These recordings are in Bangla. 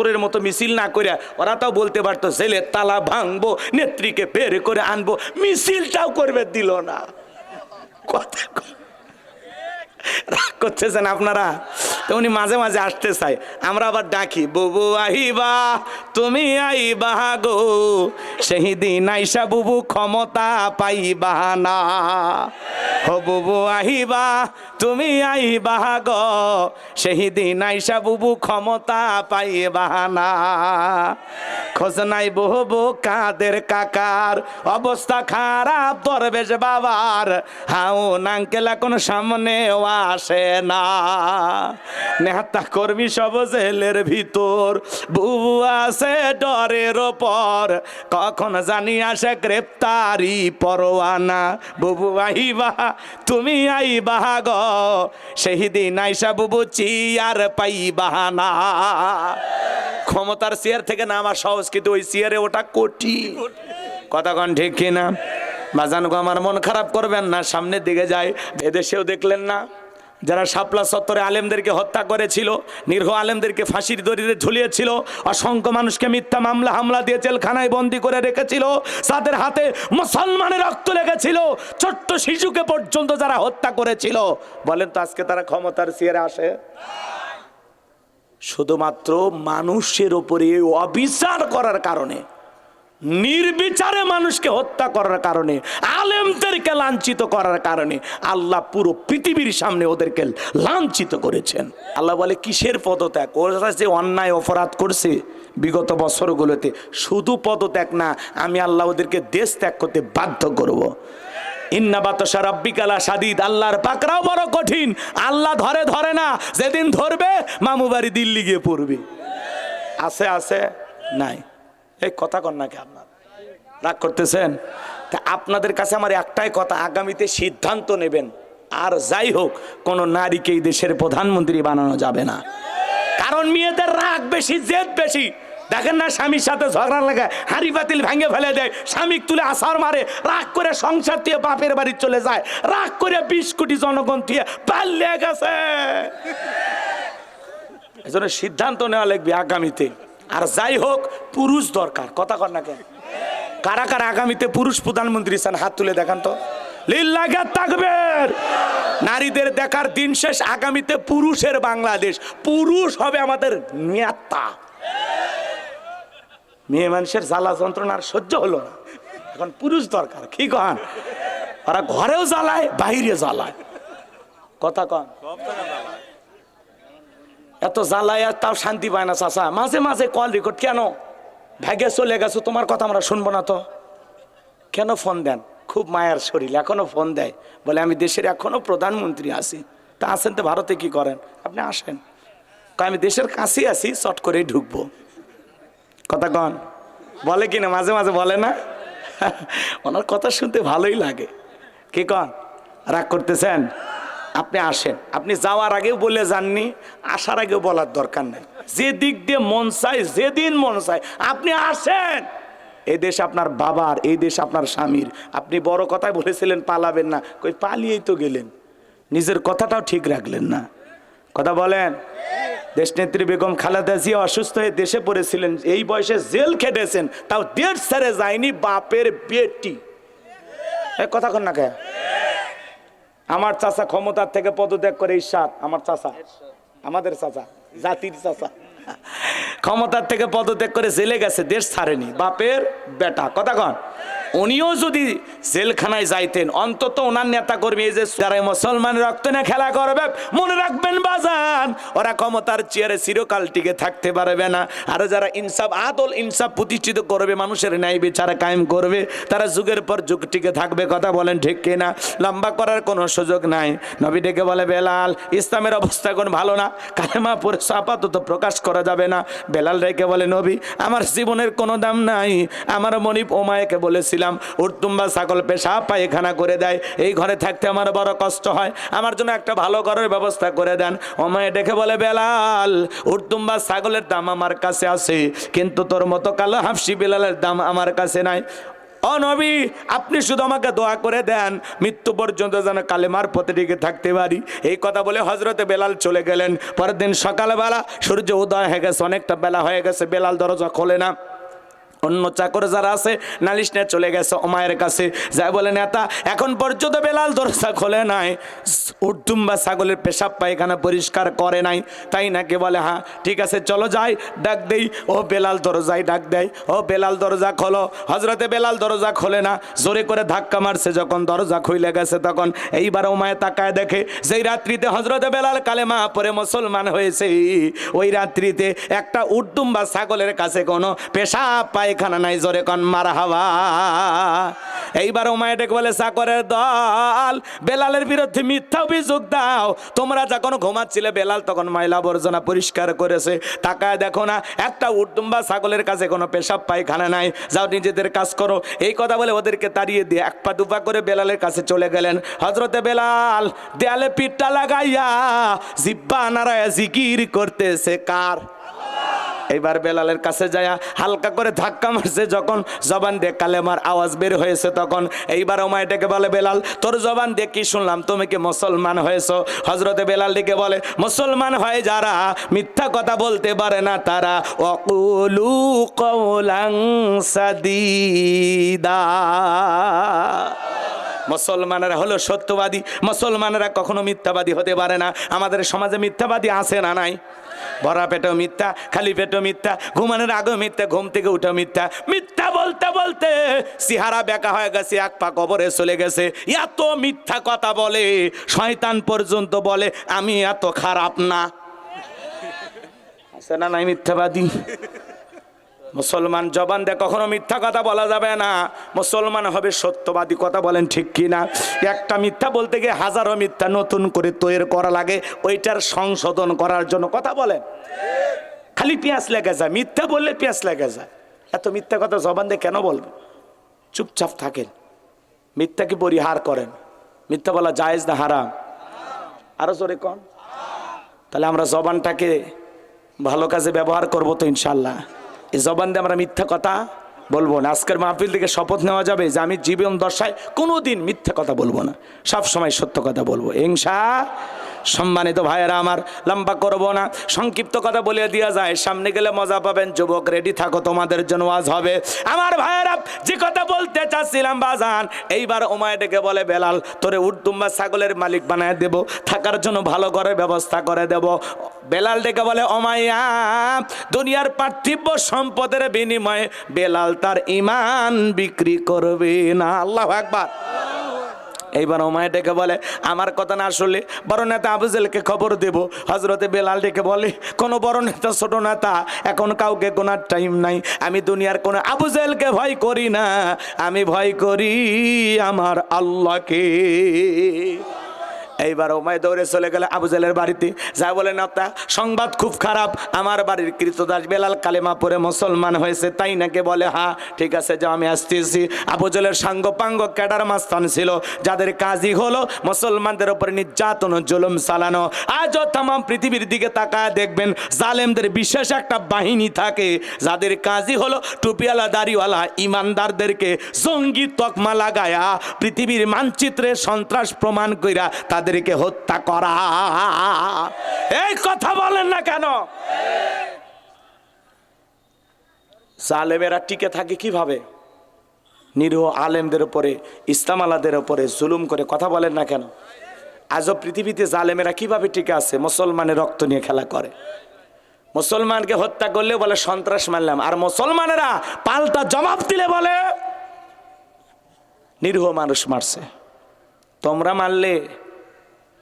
ওরের মতো মিছিল না করে ওরা তাও বলতে পারতো জেলের তালা ভাঙবো, নেত্রীকে বের করে আনবো, মিছিলটাও করবে দিল না। কথা রাগ করতেছেন আপনারা? তো উনি মাঝে মাঝে আসতে চাই, আমরা আবার ডাকি বুবু আহিবা তুমি আইবা গো, সেই দিন আইসা বুবু ক্ষমতা পাইবা না। ও বুবু আহিবা তুমি আইবা গো, সেই দিন আইসা বুবু ক্ষমতা পাইবা না। খোঁজ নাই বহু কাদের কাকার, অবস্থা খারাপ দরবেশ বাবার, হাউন আঙ্কেল এখন সামনেও আসে না। নেতা কর্মী সব জেলের ভিতর, বুবু আছে ডরের ওপর, কখন জানি আসে গ্রেপ্তারি পরোয়ানা। বুবু আইবা তুমি আইবা গো, সেই দিন আইসা বুবু চিয়ার পাইবা না। ক্ষমতার চেয়ার থেকে নামা সহজ, কিন্তু ওই চেয়ারে ওটা কঠিন। কথা কন ঠিক কিনা? বাজান গো, আমার মন খারাপ করবেন না, সামনের দিকে যাই। এদেশেও দেখলেন না যারা শাপলা চত্বরে আলেমদেরকে হত্যা করেছিল, নিরীহ আলেমদেরকে ফাঁসির দড়িতে ঝুলিয়েছিল, অসংখ্য মানুষকে মিথ্যা মামলা হামলা দিয়ে জেলখানায় বন্দি করে রেখেছিল, যাদের হাতে মুসলমানের রক্ত লেগেছিল, ছোট্ট শিশুকে পর্যন্ত যারা হত্যা করেছিল, বলেন তো আজকে তারা ক্ষমতার চেয়ারে আসে? শুধুমাত্র মানুষের উপরে অবিচার করার কারণে, নির্বিচারে মানুষকে হত্যা করার কারণে, আলেমদেরকে লাঞ্ছিত করার কারণে আল্লাহ পুরো পৃথিবীর সামনে ওদেরকে লাঞ্ছিত করেছেন। আল্লাহ বলে কিসের পদত্যাগ? ওরা যে অন্যায় অপরাধ করছে বিগত বছরগুলোতে, শুধু পদত্যাগ না, আমি আল্লাহ ওদেরকে দেশ ত্যাগ করতে বাধ্য করব। ইন্না বাতশা রাব্বিকা লাশাদীদ, আল্লাহর পাকড়াও বড় কঠিন। আল্লাহ ধরে না, যেদিন ধরবে মামু বাড়ি দিল্লি গিয়ে পড়বে। আছে আছে নাই? এই কথা কন নাকি আপনার? রাগ করতেছেন? তা আপনাদের কাছে আমার একটাই কথা, আগামীতে সিদ্ধান্ত নেবেন, আর যাই হোক কোন নারীকে এই দেশের প্রধানমন্ত্রী বানানো যাবে না। কারণ মেয়েদের রাগ বেশি, জেদ বেশি। দেখেন না, স্বামীর সাথে ঝগড়া লাগা হাঁড়ি বাতিল ভেঙে ফেলে দেয়, স্বামী তুলে আসার মারে, রাগ করে সংসার দিয়ে বাপের বাড়ি চলে যায়, রাগ করে 20 কোটি জনগণ দিয়ে পালিয়ে গেছে। এজন্য সিদ্ধান্ত নেওয়া লাগবে আগামীতে। আর যাই হোক, পুরুষ দরকার। কথা কর না কেন? কারা কারা আগামীতে পুরুষ প্রধানমন্ত্রী চান? হাত তুলে দেখান তো। লিল্লাহি তাকবীর। নারীদের দেখার দিন শেষ, আগামীতে পুরুষের বাংলাদেশ। পুরুষ হবে আমাদের নেতা। মেয়ে মানুষের জ্বালা যন্ত্রণার সহ্য হলো না, এখন পুরুষ দরকার। কি কন? ওরা ঘরেও জ্বালায়, বাইরে জ্বালায়। কথা কন? এত জ্বালায় আর তাও শান্তি পায় না। চাচা মাঝে মাঝে কল রেকর্ড, কেন ভাগে চলে গেছো, তোমার কথা আমরা শুনবো না তো? কেন ফোন দেন? খুব মায়ার শরীর, এখনো ফোন দেয়, বলে আমি দেশের এখনো প্রধানমন্ত্রী আছি। তা আসেন তো ভারতে, কি করেন আপনি? আসেন। আমি দেশের কাছে আছি, চট করেই ঢুকবো। কথা কন? বলে কিনা? মাঝে মাঝে বলে না? ওনার কথা শুনতে ভালোই লাগে। কি কন? রাগ করতেছেন? আপনি আসেন। আপনি যাওয়ার আগেও বলে যাননি, আসার আগেও বলার দরকার নেই। যে দিক দিয়ে মন চায়, যেদিন মন চায় আপনি আসেন। এই দেশ আপনার বাবার, এই দেশ আপনার স্বামীর। আপনি বড় কথাই বলেছিলেন পালাবেন না, কই পালিয়েই তো গেলেন, নিজের কথাটাও ঠিক রাখলেন না। কথা বলেন? দেশনেত্রী বেগম খালেদা জিয়া অসুস্থ হয়ে দেশে পড়েছিলেন, এই বয়সে জেল খেটেছেন, তাও দেশ ছেড়ে যায়নি বাপের বেটি। কথা কন না কে? আমার চাচা ক্ষমতার থেকে পদত্যাগ করে, ইরশাদ আমার চাচা, আমাদের চাচা, জাতির চাচা, ক্ষমতার থেকে পদত্যাগ করে জেলে গেছে, দেশ ছাড়েনি, বাপের বেটা। কথা কন? উনিও যদি জেলখানায় যাইতেন, অন্তত ওনার নেতা কর্মী, এই যে যারা মুসলমান রক্ত নিয়ে খেলা করবে, মনে রাখবেন বাজান, ওরা ক্ষমতার চেয়ারে চিরকাল টিকে থাকতে পারবে না। আর যারা ইনসাফ, আদল ইনসাফ প্রতিষ্ঠিত করবে, মানুষের ন্যায় বিচার কায়েম করবে, তারা যুগের পর যুগ টিকে থাকবে। কথা বলেন ঠিক কিনা? লম্বা করার কোনো সুযোগ নাই। নবী ডেকে বলে, বেলাল, ইসলামের অবস্থা এখন ভালো না, কালেমা পড়ে আপাতত প্রকাশ করা যাবে না। বেলাল ডেকে বলে, নবী, আমার জীবনের কোনো দাম নাই। আমার মনিব ওমায়কে বলেছিলাম, উর্তুম্বা ছাগল পেশাব পায়খানা করে দেয়, এই ঘরে থাকতে আমার বড় কষ্ট হয়, আমার জন্য একটা ভালো ঘরের ব্যবস্থা করে দেন। ওমায় ডেকে বলে, বেলাল, উর্তুম্বা ছাগলের দাম আমার কাছে আছে, কিন্তু তোর মতো কালো হাফসি বেলালের দাম আমার কাছে নাই। ও নবী, আপনি শুধু আমাকে দোয়া করে দেন মৃত্যু পর্যন্ত যেন কালেমার পথে টিকে থাকতে পারি। এই কথা বলে হযরতে বেলাল চলে গেলেন। পরের দিন সকালবেলা সূর্য উদয় হয়ে গেছে, অনেকটা বেলা হয়ে গেছে, বেলাল দরজা খোলে না। অন্য চাকর যারা আছে নালিশ নিয়ে চলে গেছে ওমায়ের কাছে, যাই বলে নেতা এখন পর্যন্ত বেলাল দরজা খোলে নাই, উর্দুম্বা ছাগলের পেশাব পায়খানা পরিষ্কার করে নাই, তাই নাকি? বলে হ্যাঁ ঠিক আছে চলো যাই, ডাক দেই। ও বেলাল দরজায় ডাক দেয়, ও বেলাল দরজা খোলো। হযরতে বেলাল দরজা খোলে না, জোরে করে ধাক্কা মারছে, যখন দরজা খুলে গেছে তখন এইবার ওমায় তাকায় দেখে যেই রাত্রিতে হযরতে বেলাল কালেমা পড়ে মুসলমান হয়েছে, ওই রাত্রিতে একটা উর্দুম্বা ছাগলের কাছে কোনো পেশাব পায়খানা নাই। জোরে কোন মারহাবা। এইবার ওমায় ডেকে বলে চাকরের দল, বেলালের বিরুদ্ধে মিথ্যা অভিযোগ দাও। তোমরা যখন ঘুমাচ্ছিলে বেলাল তখন ময়লা আবর্জনা পরিষ্কার করেছে, তাকায় দেখো না একটা উর্দুম্বা ছাগলের কাছে কোনো পেশাব পায়খানা নাই, যাও নিজেদের কাজ করো। এই কথা বলে ওদেরকে তাড়িয়ে দিয়ে এক পা দুপা করে বেলালের কাছে চলে গেলেন। হযরতে বেলাল দেয়ালে পিঠটা লাগাইয়া জিব্বা নাড়ায়া জিকির করতেছে কার? এইবার বেলালের কাছে যায় হালকা করে ধাক্কা মারছে, যখন জবান দিয়ে কালেমার আওয়াজ বের হয়েছে তখন এইবার ওমায় ডেকে বলে বেলাল তোর জবান দিয়ে কি শুনলাম, তুমি কি মুসলমান হয়েছো? হযরতে বেলাল ডেকে বলে মুসলমান হয় যারা মিথ্যা কথা বলতে পারে না তারা ওয়াকুলু কওলান সাদীদা। মুসলমানেরা হলো সত্যবাদী, মুসলমানেরা কখনো মিথ্যাবাদী হতে পারে না। আমাদের সমাজে মিথ্যাবাদী আছে না নাই? ভরা পেটেও মিথ্যা, খালি পেটেও মিথ্যা, ঘুমানোর আগেও মিথ্যা, ঘুম থেকে উঠেও মিথ্যা। মিথ্যা বলতে বলতে চেহারা বেঁকা হয়ে গেছে, এক পা কবরে চলে গেছে। এত মিথ্যা কথা বলে শয়তান পর্যন্ত বলে আমি এত খারাপ না। আছে না নাই মিথ্যাবাদী? মুসলমান জবান দিয়ে কখনো মিথ্যা কথা বলা যাবে না, মুসলমান হবে সত্যবাদী। কথা বলেন ঠিক কি না? একটা মিথ্যা বলতে গিয়ে হাজারো মিথ্যা নতুন করে তৈরি করা লাগে, ওইটার সংশোধন করার জন্য। কথা বলেন, খালি পেঁয়াজ লেগে যায়, মিথ্যা বললে পেঁয়াজ লেগে যায়। এত মিথ্যা কথা জবান দিয়ে কেন বলবেন? চুপচাপ থাকেন, মিথ্যাকে পরিহার করেন। মিথ্যা বলা জায়েজ না হারাম? আরো জোরে কন। তাহলে আমরা জবানটাকে ভালো কাজে ব্যবহার করবো তো ইনশাল্লাহ। এই জবান দিয়ে আমরা মিথ্যা কথা বলবো না। আজকের মাহফিল থেকে শপথ নেওয়া যাবে যে আমি জীবন দশায় কোনোদিন মিথ্যা কথা বলবো না, সব সময় সত্য কথা বলবো ইনশাআল্লাহ। সম্মানিত ভাইয়েরা আমার, লম্বা করবো না, সংক্ষিপ্ত কথা বলে দেওয়া যায়, সামনে গেলে মজা পাবেন। যুবক রেডি থাকো, তোমাদের জন্য ওয়াজ হবে। আমার ভাইয়েরা যে কথা বলতে চাচ্ছিলাম বাজান, এইবার ওমায় ডেকে বলে বেলাল তোরে উর্দুম্বা ছাগলের মালিক বানায় দেব, থাকার জন্য ভালো করে ব্যবস্থা করে দেব। বেলাল ডেকে বলে ওমাইয়া দুনিয়ার পার্থিব সম্পদের বিনিময়ে বেলাল তার ঈমান বিক্রি করবে না। আল্লাহু আকবার। এইবার ওমায় ডেকে বলে আমার কথা না শুনলে বড় নেতা আবু জেলকে খবর দেব। হযরতে বেলাল ডেকে বলে কোনো বড় নেতা ছোট নেতা এখন কাউকে গোনার টাইম নাই। আমি দুনিয়ার কোনো আবু জেলকে ভয় করি না, আমি ভয় করি আমার আল্লাহকে। এইবার ওমায় দৌড়ে চলে গেলে আবু জেলের বাড়িতে, যা বলে নেতা সংবাদ খুব খারাপ, আমার বাড়ির কৃতদাস বেলাল কালেমা পড়ে মুসলমান হয়েছে। তাই নাকি? বলে হ্যাঁ ঠিক আছে যাও আমি আসতেছি। আবু জেলের সাঙ্গ পাঙ্গ ক্যাডার মাস্তান ছিল, যাদের কাজই হলো মুসলমানদের উপর নির্যাতন জুলুম চালানো। আজও তাম পৃথিবীর দিকে তাকায় দেখবেন জালেমদের বিশেষ একটা বাহিনী থাকে, যাদের কাজই হলো টুপিওয়ালা দাড়িওয়ালা ইমানদারদেরকে জঙ্গি তকমা লাগায়া পৃথিবীর মানচিত্রে সন্ত্রাস প্রমাণ কইরা তাদেরকে হত্যা করা। এই কথা বলেন না কেন? জালেমেরা টিকে থাকে কিভাবে? নিরীহ আলেমদের উপরে, ইসলাম আলাদের উপরে জুলুম করে। কথা বলেন না কেন? আজও পৃথিবীতে জালেমেরা কিভাবে টিকে আছে? মুসলমানের রক্ত নিয়ে খেলা করে। মুসলমানকে হত্যা করলে বলে সন্ত্রাস মারলাম, আর মুসলমানেরা পাল্টা জবাব দিলে বলে নিরীহ মানুষ মারছে। তোমরা মারলে,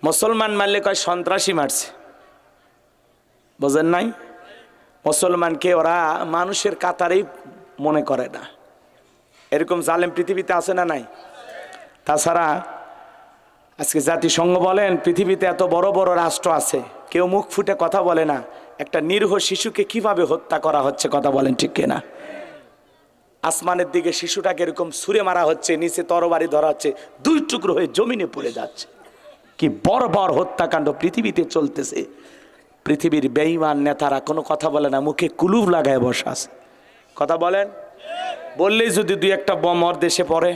মুসলমান মারলে কয় সন্ত্রাসী মারছে। বোঝেন নাই? মুসলমানকে ওরা মানুষের কাতারেই মনে করে না। এরকম জালেম পৃথিবীতে আছে না নাই? তাছাড়া আজকে জাতিসংঘ বলেন পৃথিবীতে এত বড় বড় রাষ্ট্র আছে, কেউ মুখ ফুটে কথা বলে না একটা নিরীহ শিশুকে কিভাবে হত্যা করা হচ্ছে। কথা বলেন ঠিক কিনা? আসমানের দিকে শিশুটাকে এরকম ছুঁড়ে মারা হচ্ছে, নিচে তরবারি ধরা হচ্ছে, দুই টুকরো হয়ে জমিনে পড়ে যাচ্ছে। কি বর্বর হত্যাকাণ্ড পৃথিবীতে চলতেছে। পৃথিবীর বেঈমান নেতারা কোনো কথা বলে না, মুখে কুলুপ লাগায় বসে আছে। কথা বলেন। বললেই যদি দুই একটা বম ওর দেশে পড়ে,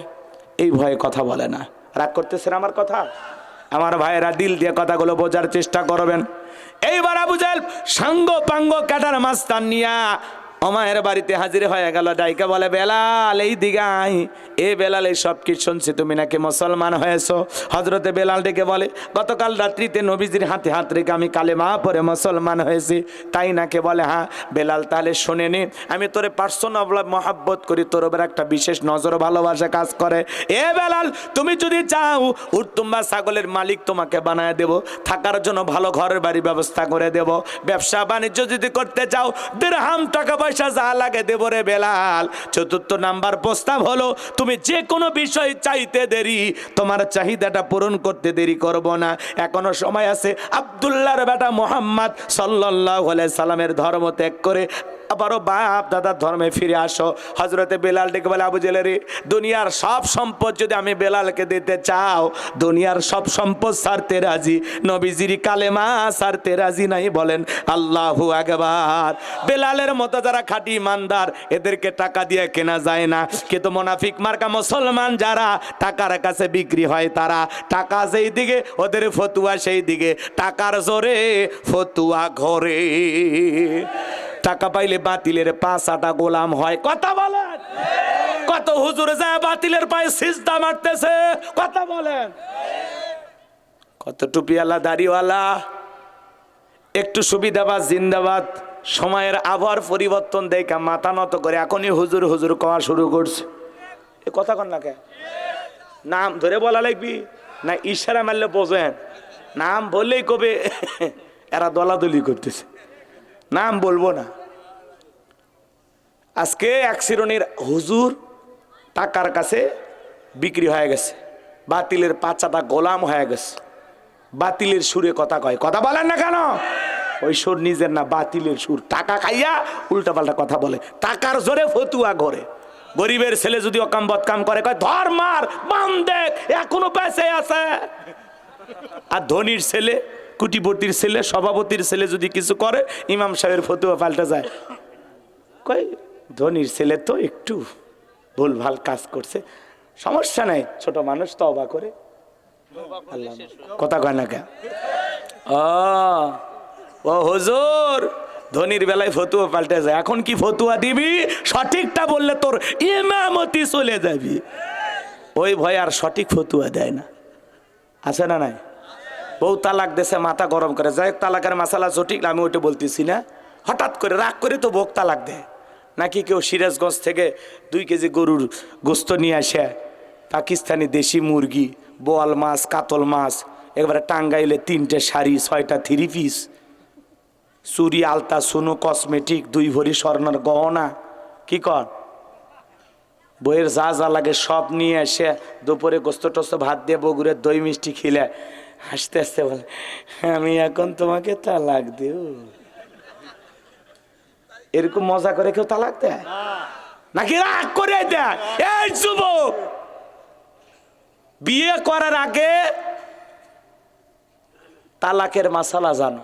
এই ভয়ে কথা বলে না। রাগ করতেছেন আমার কথা? আমার ভাইয়েরা দিল দিয়ে কথাগুলো বোঝার চেষ্টা করবেন। এইবার আবু জাহেল সাঙ্গ পাঙ্গ কাটার মাস্তান নিয়া ওমায়ের বাড়িতে হাজির হয়ে গেল। ডাইকা বলে, বেলাল এই দিকে আয়। এ বেলাল, এই সব কি শুনছি, তুমি নাকি মুসলমান হয়েছো? হজরতে বেলাল ডেকে বলে, গতকাল রাত্রিতে নবীজির হাতে হাত রেখে আমি কালেমা পড়ে মুসলমান হয়েছি। তাই নাকি? বলে, হ্যাঁ। বেলাল, তাহলে শুনে নি, আমি তোরে পার্সোনাল মহাব্বত করি, তোর ওপর একটা বিশেষ নজর ভালোবাসা কাজ করে। এ বেলাল, তুমি যদি চাও উটতুম্বা ছাগলের মালিক তোমাকে বানায় দেব, থাকার জন্য ভালো ঘরের বাড়ি ব্যবস্থা করে দেব, ব্যবসা বাণিজ্য যদি করতে চাও দিরহাম টাকা পয়সা যা লাগে দেব রে বেলাল। চতুর্থ নাম্বার প্রস্তাব হলো, তুমি যে কোনো বিষয় চাইতে দেরি, তোমার চাহিদাটা পূরণ করতে দেরি করব না, এখনো সময় আছে। আব্দুল্লাহর বেটা মোহাম্মদ সাল্লাল্লাহু আলাইহি সাল্লামের ধর্ম ত্যাগ করে আবারও বাপ দাদার ধর্মে ফিরে আসো। হজরতে বেলাল ডেকে বলে, আবু জেলের, দুনিয়ার সব সম্পদ যদি আমি বেলালকে দিতে চাও, দুনিয়ার সব সম্পদ ছাড়তে রাজি, নবীজির কালেমা ছাড়তে রাজি নাই। বলেন আল্লাহু আকবার। বেলালের মতো যারা খাঁটি ইমানদার, এদেরকে টাকা দিয়ে কেনা যায় না, কিন্তু মুনাফিক মার্কা মুসলমান যারা টাকার কাছে বিক্রি হয়, তারা টাকা যেই দিকে ওদের ফতুয়া সেই দিকে, টাকার জোরে ফতুয়া ঘরে। টাকা পাইলে বাতিলের পাঁচাটা গোলাম হয়। কথা বলেন। কত হুজুর যায় বাতিলের পায়ে সিজদা মারতেছে। কথা বলেন। কত টুপিওয়ালা দাড়িওয়ালা একটু সুবিধাবাদ জিন্দাবাদ, সময়ের আবহাওয়ার পরিবর্তন দেখা মাথা নত করে এখনই হুজুর হুজুর কওয়া শুরু করছে। এ কথা কন না কে? নাম ধরে বলা লাগবি না ইশারা মারলে বোঝেন? নাম বললেই কবে এরা দলাদলি করতেছে। নাম বলবো না। আজকে এক শ্রেণীর হুজুর টাকার কাছে বিক্রি হয়ে গেছে, বাতিলের পাঁচাটা গোলাম হয়ে গেছে, বাতিলের সুরে কথা কয়। কথা বলেন না কেন? ওই সুর নিজের না, বাতিলের সুর। টাকা খাইয়া উল্টা পাল্টা কথা বলে, টাকার জোরে ফতুয়া ঘরে। গরিবের ছেলে যদি অকাম বদকাম করে, কয় ধর মার বাম দেখ এখনো বেঁচে আছে। আর ধনির ছেলে, কুটিপতির ছেলে, সভাপতির ছেলে যদি কিছু করে, ইমাম সাহেবের ফতুয়া পাল্টা যায়। কয় ধনির ছেলে তো একটু ভুল ভাল কাজ করছে, সমস্যা নাই, ছোট মানুষ তওবা করে। আল্লাহ কথা কয় না কে? ও হুজুর, ধনির বেলায় ফতুয়া পাল্টে যায়। এখন কি ফতুয়া দিবি? সঠিকটা বললে তোর ইমামতি চলে যাবি। ওই ভয় আর সঠিক ফতুয়া দেয় না। আছে না নাই? বউ তালাক দেশে মাথা গরম করে যায়। তালাকের মাসালা সঠিক আমি ওইটা বলতেছি না। হঠাৎ করে রাগ করে তো বউ তালাক দেয়। নাকি কেউ সিরাজগঞ্জ থেকে 2 কেজি গরুর গোস্ত নিয়ে আসে, পাকিস্তানি দেশি মুরগি, বোয়াল মাছ, কাতল মাছ, একবারে টাঙ্গাইলে 3টে শাড়ি, 6টা 3 পিস, চুরি, আলতা, সোনো, কসমেটিক, 2 ভরি স্বর্ণের গহনা, কি কর বইয়ের যা যা লাগে সব নিয়ে এসে দুপুরে গোস্ত টোস্ত ভাত দিয়ে বগুড়ের দই মিষ্টি খিলে হাসতে হাসতে বলে, আমি এখন তোমাকে তালাক দেব। এরকম মজা করে কেউ তালাক দেয় নাকি রাগ করে দেয়? এই যুবক, বিয়ে করার আগে তালাকের মাসালা জানো।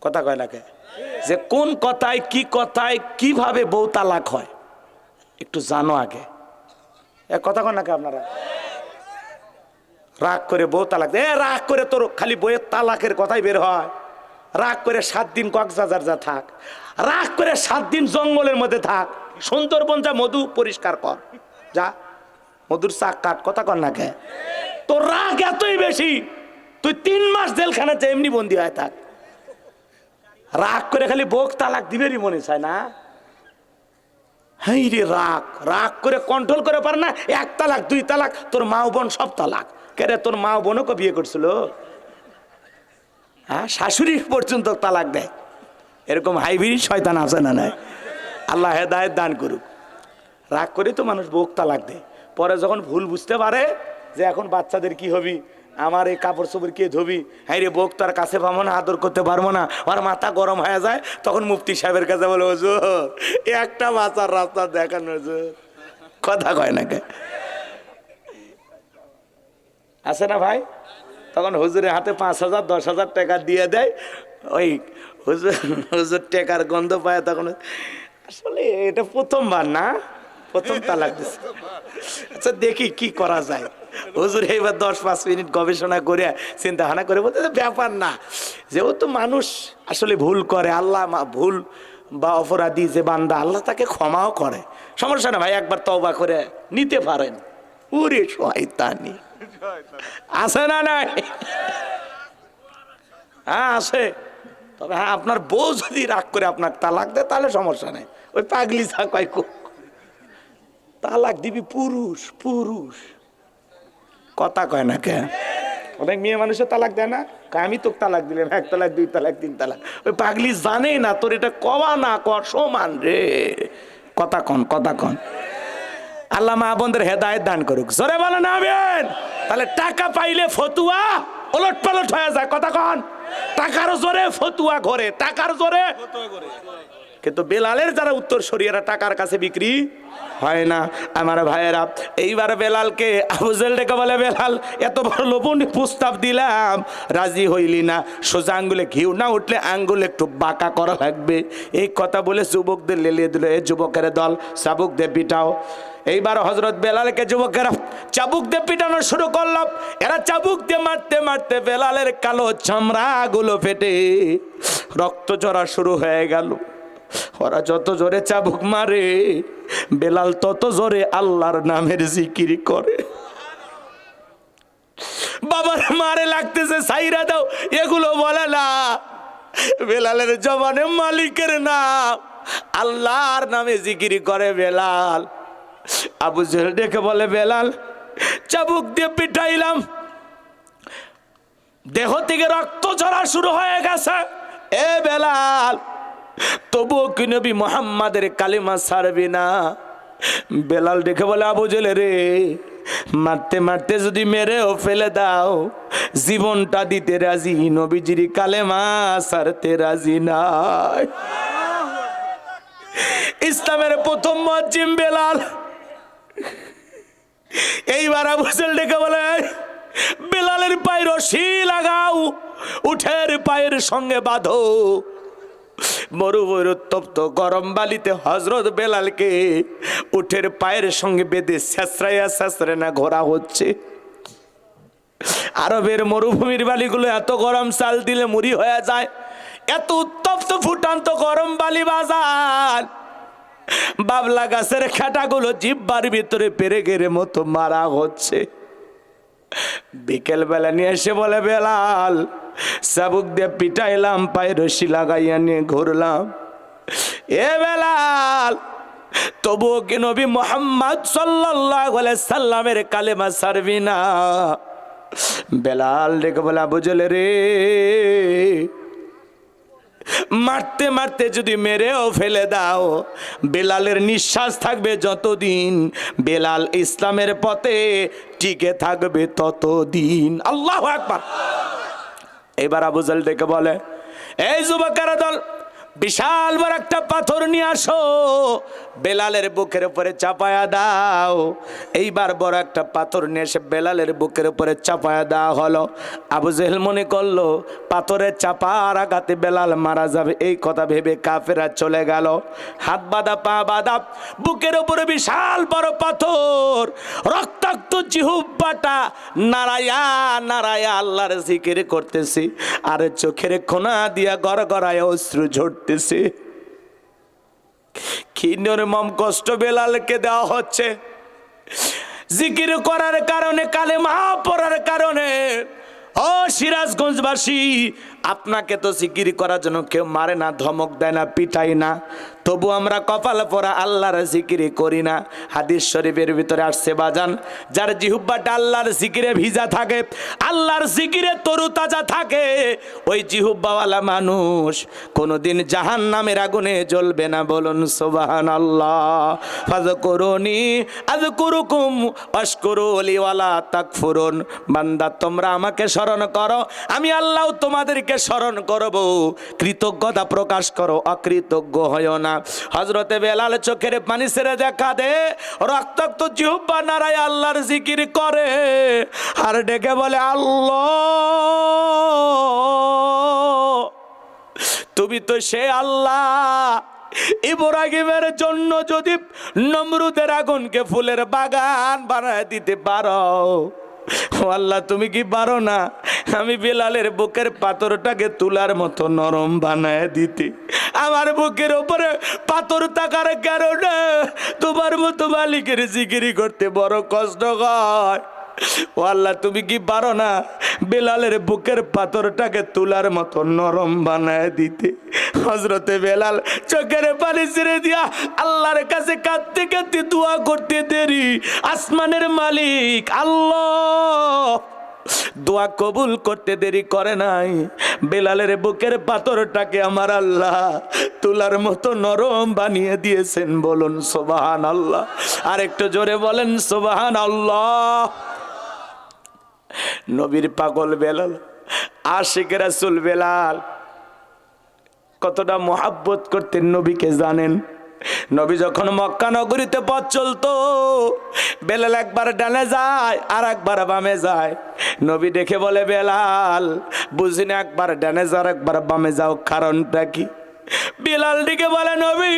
কথা কয় নাকি? যে কোন কথায় কি কথায় কিভাবে বউ তালাক হয় একটু জানো আগে। কথা কয় নাকি আপনারা? রাগ করে বউ তালাক দেয়, রাগ করে তোর খালি বইয়ের তালাকের কথাই বের হয়। রাগ করে 7 দিন কক্সবাজার যা থাক, রাগ করে 7 দিন জঙ্গলের মধ্যে থাক, সুন্দরবন যা মধু পরিষ্কার কর, যা মধুর চাক কাট। কথা কর না কে? তোর রাগ এতই বেশি, তুই 3 মাস জেলখানাতে এমনি বন্দি হয়ে থাক। রাগ করে খালি বউ তালাক দিবেরই মনে চায় না। হাই রে রাগ, রাগ করে কন্ট্রোল করে পারে না। 1 তালাক 2 তালাক, তোর মা বোন সব তালাক। কেরে তোর মা বোনও কে বিয়ে করছিল? হ্যাঁ, শাশুড়ি পর্যন্ত তালাক দেয়। এরকম হাইব্রিড শয়তান আছে না নাই? আল্লাহ হেদায়েত দান করুক। রাগ করে তো মানুষ বউ তালাক দেয়। পরে যখন ভুল বুঝতে পারে যে এখন বাচ্চাদের কি হবি, আমার এই কাপড় চোপড় কে ধোবি, হ্যাঁ রে বউ তার কাছে পাবো না, আদর করতে পারবো না, আর মাথা গরম হয়ে যায়, তখন মুফতি সাহেবের কাছে বলে, হুজুর একটা বাচ্চার রাস্তা দেখান হুজুর। কথা কয় না কে? আছে না ভাই? তখন হুজুরের হাতে 5,000 10,000 টাকা দিয়ে দেয়। ওই হুজুর হুজুর টাকার গন্ধ পায় তখন। আসলে এটা প্রথমবার না, প্রথম তালাক দিছে। আচ্ছা দেখি কি করা যায়। হুজুর এইবার 10-5 মিনিট গবেষণা করে চিন্তা ভাবনা করে বলতে ব্যাপার না, যেহেতু মানুষ আসলে ভুল করে, আল্লাহ ভুল বা অপরাধী যে বান্দা আল্লাহ তাকে ক্ষমাও করে, সমস্যা না ভাই, একবার তওবা করে নিতে পারেন। ওরে শয়তানি আছে না নাই? হ্যাঁ আছে। তবে হ্যাঁ, আপনার বউ যদি রাগ করে আপনার তালাক দেয় তাহলে সমস্যা নেই, ওই পাগলি যা কয় তালাক দিবি পুরুষ, পুরুষ কথা কয় না কে? অনেক মেয়ে মানুষের তালাক দেয় না, আমি তো তালাক দিলাম, 1 তালাক 2 তালাক 3 তালাক। ওই পাগলি জানে না তোর এটা কওয়া না কর সমান রে। কথা কন, কথা কন। আল্লাহ মা বোনদের হেদায়েত দান করুক, জোরে বলেন আমিন। তাহলে টাকা পাইলে ফতুয়া ওলট পালট হয়ে যায়, কথা কন। টাকার জোরে ফতুয়া ঘরে, টাকার জোরে। কিন্তু বেলালের যারা উত্তর শরীয়রা টাকার কাছে বিক্রি হয় না। আমার ভাইয়েরা, এইবার বেলালকে আবু জেহেল ডেকে বলে, বেলাল এত বড় লোভনীয় প্রস্তাব দিলাম, রাজি হইলি না, সোজা আঙ্গুলে ঘিউ না উঠলে আঙ্গুল একটু বাঁকা করা লাগবে। এই কথা বলে যুবকদের লেলিয়ে দিল, এই যুবকের দল চাবুক দিয়ে পিটাও। এইবার হযরত বেলালকে যুবকেরা চাবুক দিয়ে পিটানো শুরু করলো। এরা চাবুক দিয়ে মারতে মারতে বেলালের কালো চামড়াগুলো ফেটে রক্ত ঝরা শুরু হয়ে গেল। ওরা যত জোরে চাবুক মারে, বেলাল তত জোরে আল্লাহর নামের জিকির করে। বাবার মারে লাগতেছে, সাইরা দাও, এগুলো বলে না। বেলালের জবানে মালিকের নাম, আল্লাহর নামে জিকির করে বেলাল। আবু জেহেল ডেকে বলে, বেলাল চাবুক দিয়ে পিটাইলাম, দেহ থেকে রক্ত ঝরা শুরু হয়ে গেছে, এ বেলাল তবুও কি নবী মুহাম্মাদের কালিমা ছাড়বি না? বেলাল ডেকে বলে, আবু জেহেল রে, মারতে মারতে যদি মেরেও ফেলে দাও, জীবনটা দিতে রাজি, নবীজির কালেমা ছাড়তে রাজি নাই। ইসলামের প্রথম মুয়াজ্জিন বেলাল। এইবার আবু জেহেল ডেকে বলে, বেলালের পায়ে রশি লাগাও, উঠের পায়ের সঙ্গে বাঁধো। মরুভূমির উত্তপ্ত গরম বালিতে হযরত বেলালকে উঠের পায়ের সঙ্গে বেঁধে ছেঁচড়াইয়া ছেঁচড়ে না ঘোরা হচ্ছে। আরবের মরুভূমির বালিগুলো এত গরম, চাল দিলে মুড়ি হয়ে যায়, এত উত্তপ্ত ফুটান্ত গরম বালি বাজার। বাবলা গাছের খাটাগুলো জিহ্বার ভিতরে পেরেকের মতো মারা হচ্ছে। বিকেল বেলা নিয়ে এসে বলে, বেলাল চাবুক দিয়ে পিটাইলাম, পায়ে রশি লাগাইয়া নিয়ে ঘুরলাম, এ বেলাল তবুও কি নবী মুহাম্মদ সাল্লাল্লাহু আলাইহি সাল্লামের কালেমা ছাড়বি না? বেলাল ডেকে বলে, আবু জেহেল রে, মারতে মারতে যদি মেরেও ফেলে দাও, বেলালের নিঃশ্বাস থাকবে যতদিন, বেলাল ইসলামের পথে টিকে থাকবে ততদিন। আল্লাহু আকবার। এবার আবু জেহেল ডেকে বলে, এই যুবকেরা দল, বিশাল বড় একটা পাথর নিয়ে আসো, বেলালের বুকের উপরে চাপায়া দাও। এইবার বড় একটা পাথর নিয়ে এসে বেলালের বুকের উপরে চাপায়া দেওয়া হলো। আবু জেহেল মনে করলো পাথরের চাপার আঘাতে বেলাল মারা যাবে, এই কথা ভেবে কাফেররা চলে গেল। হাত বাঁধা, পা বাঁধা, বুকের উপরে বিশাল বড় পাথর, রক্তাক্ত জিহ্বাটা নাড়ায়া নাড়ায়া আল্লাহর জিকির করতেছি, আর চোখের কোনা দিয়া গড়গড়ায় অশ্রু ঝরতেছে। কি নির্মম কষ্ট বেলালকে দেওয়া হচ্ছে। জিকির করার কারণে, কালেমা পড়ার কারণে। ও সিরাজগঞ্জবাসী, আপনাকে তো জিকির করার জন্য কেউ মারে না, ধমক দেয় না, পিটাই না, তবু আমরা কপাল পরা আল্লাহর জিকির করি না। হাদিস শরীফের ভিতরে আসছে বাজান, যার জিহ্বাটা আল্লাহর জিকিরে ভিজা থাকে, আল্লাহর জিকিরে তরুতাজা থাকে, ওই জিহ্বাওয়ালা মানুষ কোনোদিন জাহান্নামের আগুনে জ্বলবে না। বলুন সুবহানাল্লাহ। ফাযকুরুনি আযকুরুকুম ওয়াশকুরুলি ওয়ালা তাকফুরুন। বান্দা তোমরা আমাকে স্মরণ করো, আমি আল্লাহ তোমাদেরকে স্মরণ করব। কৃতজ্ঞতা প্রকাশ করো, অকৃতজ্ঞ হয় না। হযরতে বেলাল চোখের পানি ছেড়ে দেখা দে, রক্তাক্ত জিহ্বা নাড়ায় আল্লাহর জিকির করে, আর ডেকে বলে, আল্লাহ তুমি তো সে আল্লাহ ইব্রাহিমের জন্য যদি নমরুদের আগুনকে ফুলের বাগান বানায় দিতে পারো, ও আল্লাহ তুমি কি পারো না আমি বেলালের বুকের পাথরটাকে তুলার মতো নরম বানায় দিতে? আমার বুকের উপরে পাথর থাকার কারণে তোমার মতো মালিকের জিকিরি করতে বড় কষ্ট হয়। ও আল্লাহ তুমি কি পারো না বেলালের বুকের পাথরটাকে তুলার মতো নরম বানায় দিতে? হযরতে বেলাল চোখের পানি ছেড়ে দিয়া আল্লাহর কাছে কাঁদতে কাঁদতে দোয়া করতে দেরি আসমানের মালিক আল্লাহ দোয়া কবুল করতে দেরি করে নাই। বেলালের বুকের পাথরটাকে আমার আল্লাহ তুলার মতো নরম বানিয়ে দিয়েছেন। বলুন সুবহানাল্লাহ। আর একটু জোরে বলেন সুবহানাল্লাহ। নবীর পাগল বেলাল, আশিক রাসূল বেলাল কতটা মোহাব্বত করতেন নবীকে জানেন? নবী যখন মক্কা নগরীতে পথ চলতো, বেলাল একবার ডানে যায় আর একবার বামে যায়। নবী দেখে বলে, বেলাল বুঝিনি একবার ডানে যাও একবার বামে যাও, কারণটা কি? বেলাল দিকে বলে, নবী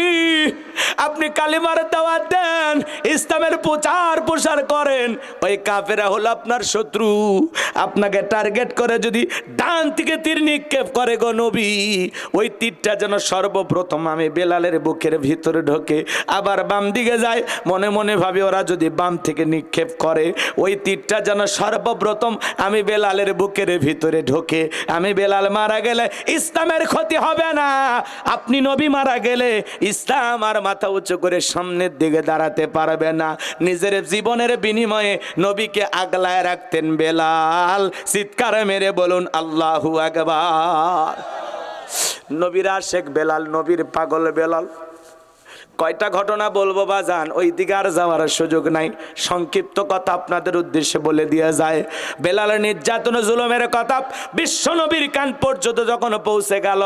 আপনি কালিমার দাওয়াত দেন, ইসলামের প্রচার প্রসার করেন, ওই কাফেরা হলো আপনার শত্রু, আপনাকে টার্গেট করে যদি ডান থেকে তীর নিক্ষেপ করে গো নবী, ওই তীরটা যেন সর্বপ্রথম আমি বেলালের বুকের ভিতরে ঢোকে, আবার বাম দিকে যায়। মনে মনে ভাবি ওরা যদি বাম থেকে নিক্ষেপ করে, ওই তীরটা যেন সর্বপ্রথম আমি বেলালের বুকের ভিতরে ঢোকে। আমি বেলাল মারা গেলে ইসলামের ক্ষতি হবে না, আপনি নবী মারা গেলে ইসলাম আর মাথা উঁচু করে সামনের দিকে দাঁড়াতে পারবে না। নিজের জীবনের বিনিময়ে নবীকে আগলায় রাখতেন বেলাল। চিৎকার মেরে বলুন আল্লাহু আকবার। নবীর আশেক বেলাল, নবীর পাগল বেলাল। কয়টা ঘটনা বলবো বাজান, ওই দিকে আর যাওয়ার সুযোগ নাই, সংক্ষিপ্ত কথা আপনাদের উদ্দেশ্যে বলে দিয়ে যায়। বেলালের নির্যাতন জুলুমের কথা বিশ্ব নবীর কান পর্যন্ত যখন পৌঁছে গেল,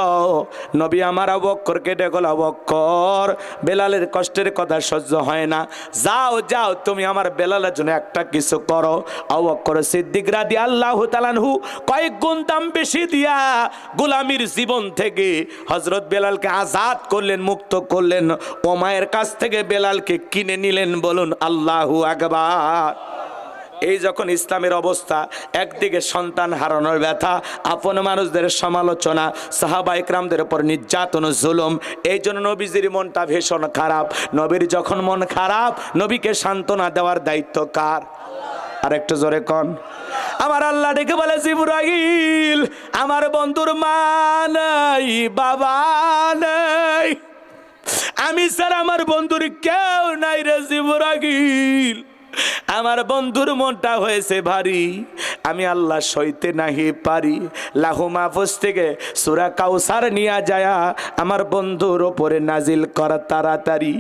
নবী আমার আবু বকরকে ডেকে, আবু বকর বেলালের কষ্টের কথা সহ্য হয় না, যাও যাও তুমি আমার বেলালের জন্য একটা কিছু করো। আবু বকর সিদ্দিক রাদিয়াল্লাহু তাআলা আনহু কয়েক গুণ দাম বেশি দিয়া গোলামীর জীবন থেকে হযরত বেলালকে আজাদ করলেন, মুক্ত করলেন। মায়ের কাছ থেকে বেলালকে কিনে নিলেন। বলুন আল্লাহু আকবার। এই যখন ইসলামের অবস্থা, একদিকে সন্তান হারানোর ব্যথা, আপন মানুষদের সমালোচনা, সাহাবা ইকরামদের উপর নির্যাতন জুলুম, এই জন্য নবীজির মনটা ভীষণ খারাপ। নবীর যখন মন খারাপ, নবীকে সান্ত্বনা দেওয়ার দায়িত্ব কার? আর একটু জোরে কন। আমার আল্লাহ ডেকে বলে, জিবরাইল আমার বন্ধুর মা নাই, বাবা নাই, আমি স্যার আমার বন্ধুর কেউ নাই রে জিবরাইল। আমার বন্ধুর মনটা হয়েছে ভারী, আমি আল্লাহ সইতে নাহি পারি। লাহু মাহফুজ থেকে সূরা কাউসার নিয়ে যায় আমার বন্ধুর ওপরে নাজিল কর তাড়াতাড়ি।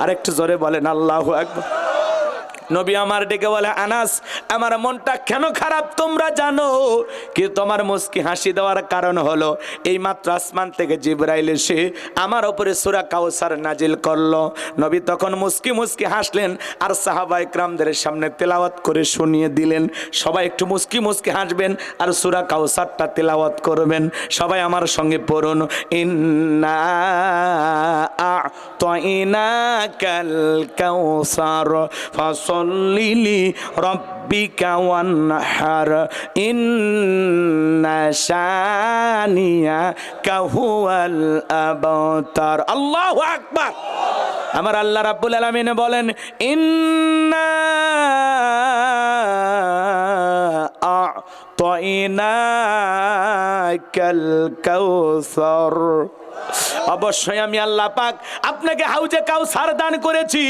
আরেকটু জোরে বলেন আল্লাহু আকবার। নবী আমার ডেকে বলে, আনাস আমার মনটা কেন খারাপ তোমরা জানো? কিন্তু তোমার মুস্কি হাসি দেওয়ার কারণ হলো এই মাত্র আসমান থেকে জিবরাইল এসে আমার উপরে সূরা কাউসার নাজিল করলো। নবী তখন মুস্কি মুস্কি হাসলেন আর সাহাবা ইকরামদের সামনে তেলাওয়াত করে শুনিয়ে দিলেন। সবাই একটু মুস্কি মুস্কি হাসবেন আর সূরা কাউসারটা তেলাওয়াত করবেন। সবাই আমার সঙ্গে পড়ুন, ইন্না আ'তাইনাকাল কাউসার ফাসল্লি রব্বিকা ওয়ানহার ইন্না শানিয়াকা হুয়াল আবতার। আল্লাহু আকবার। আমার আল্লাহ রাব্বুল আলামিন বলেন, ইন্না আ'তাইনাকাল কাউসার, অবশ্যই আমি আল্লাহ পাক আপনাকে হাউজে কাউসার দান করেছি।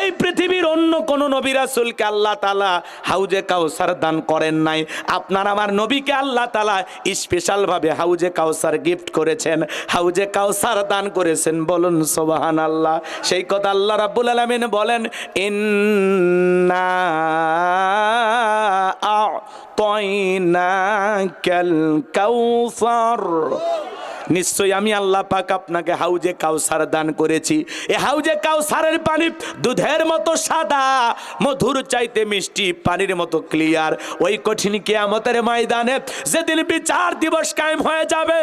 এই পৃথিবীর অন্য কোন নবী রাসূলকে আল্লাহ তাআলা হাউজে কাউসার দান করেন নাই। আপনার আমার নবীকে আল্লাহ তাআলা স্পেশাল ভাবে হাউজে কাউসার গিফট করেছেন, হাউজে কাউসার দান করেছেন। বলুন সুবহানাল্লাহ। সেই কথা আল্লাহ রাব্বুল আলামিন বলেন, ইন্না আ'তাইনাকাল কাউসার। নিশ্চয়ই আমি আল্লাহ পাক আপনাকে হাউজে কাউসার দান করেছি। এই হাউজে কাউসারের পানি দুধের মতো সাদা, মধুর চাইতে মিষ্টি, পানির মতো ক্লিয়ার। ওই কঠিন কিয়ামতের ময়দানে যেদিন বিচার দিবস কায়েম হয়ে যাবে,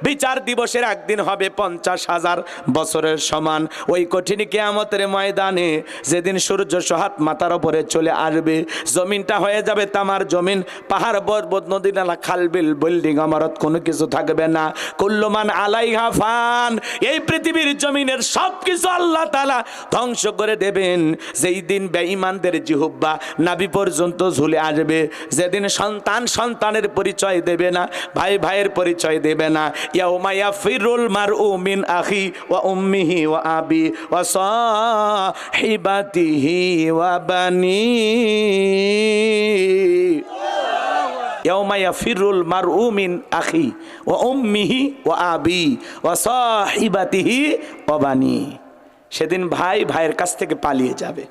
বিচার দিবসের একদিন হবে 50,000 বছরের সমান। ওই কঠিন কিয়ামতের ময়দানে যেদিন সূর্য সোহাত মাথার উপরে চলে আসবে, জমিনটা হয়ে যাবে তামার জমিন, পাহাড় পর্বত নদী নালা খাল বিল বিল্ডিং ইমারত কোনো কিছু থাকবে না। কুল্লু মান আলাইহা ফান, এই পৃথিবীর জমিনের সব কিছু আল্লাহ তাআলা ধ্বংস করে দেবেন। যেই দিন বেঈমানদের জিহ্বা নাভি পর্যন্ত ঝুলে আসবে, যেদিন সন্তান সন্তানের পরিচয় দেবে না, ভাই ভাইয়ের পরিচয় দেবে না। ইয়াউমা ইয়াফিরুল মারউ মিন আখি ওয়া উম্মিহি ওয়া আবি ওয়া সাহিবাতিহি ওয়া বানি। ইয়াউমা ইয়াফিরুল মারউ মিন আখি ওয়া উম্মিহি ওয়া আবি ওয়া সাহিবাতিহি ওয়া বানি। সেদিন ভাই ভাইয়ের কাছ থেকে পালিয়ে যাবে,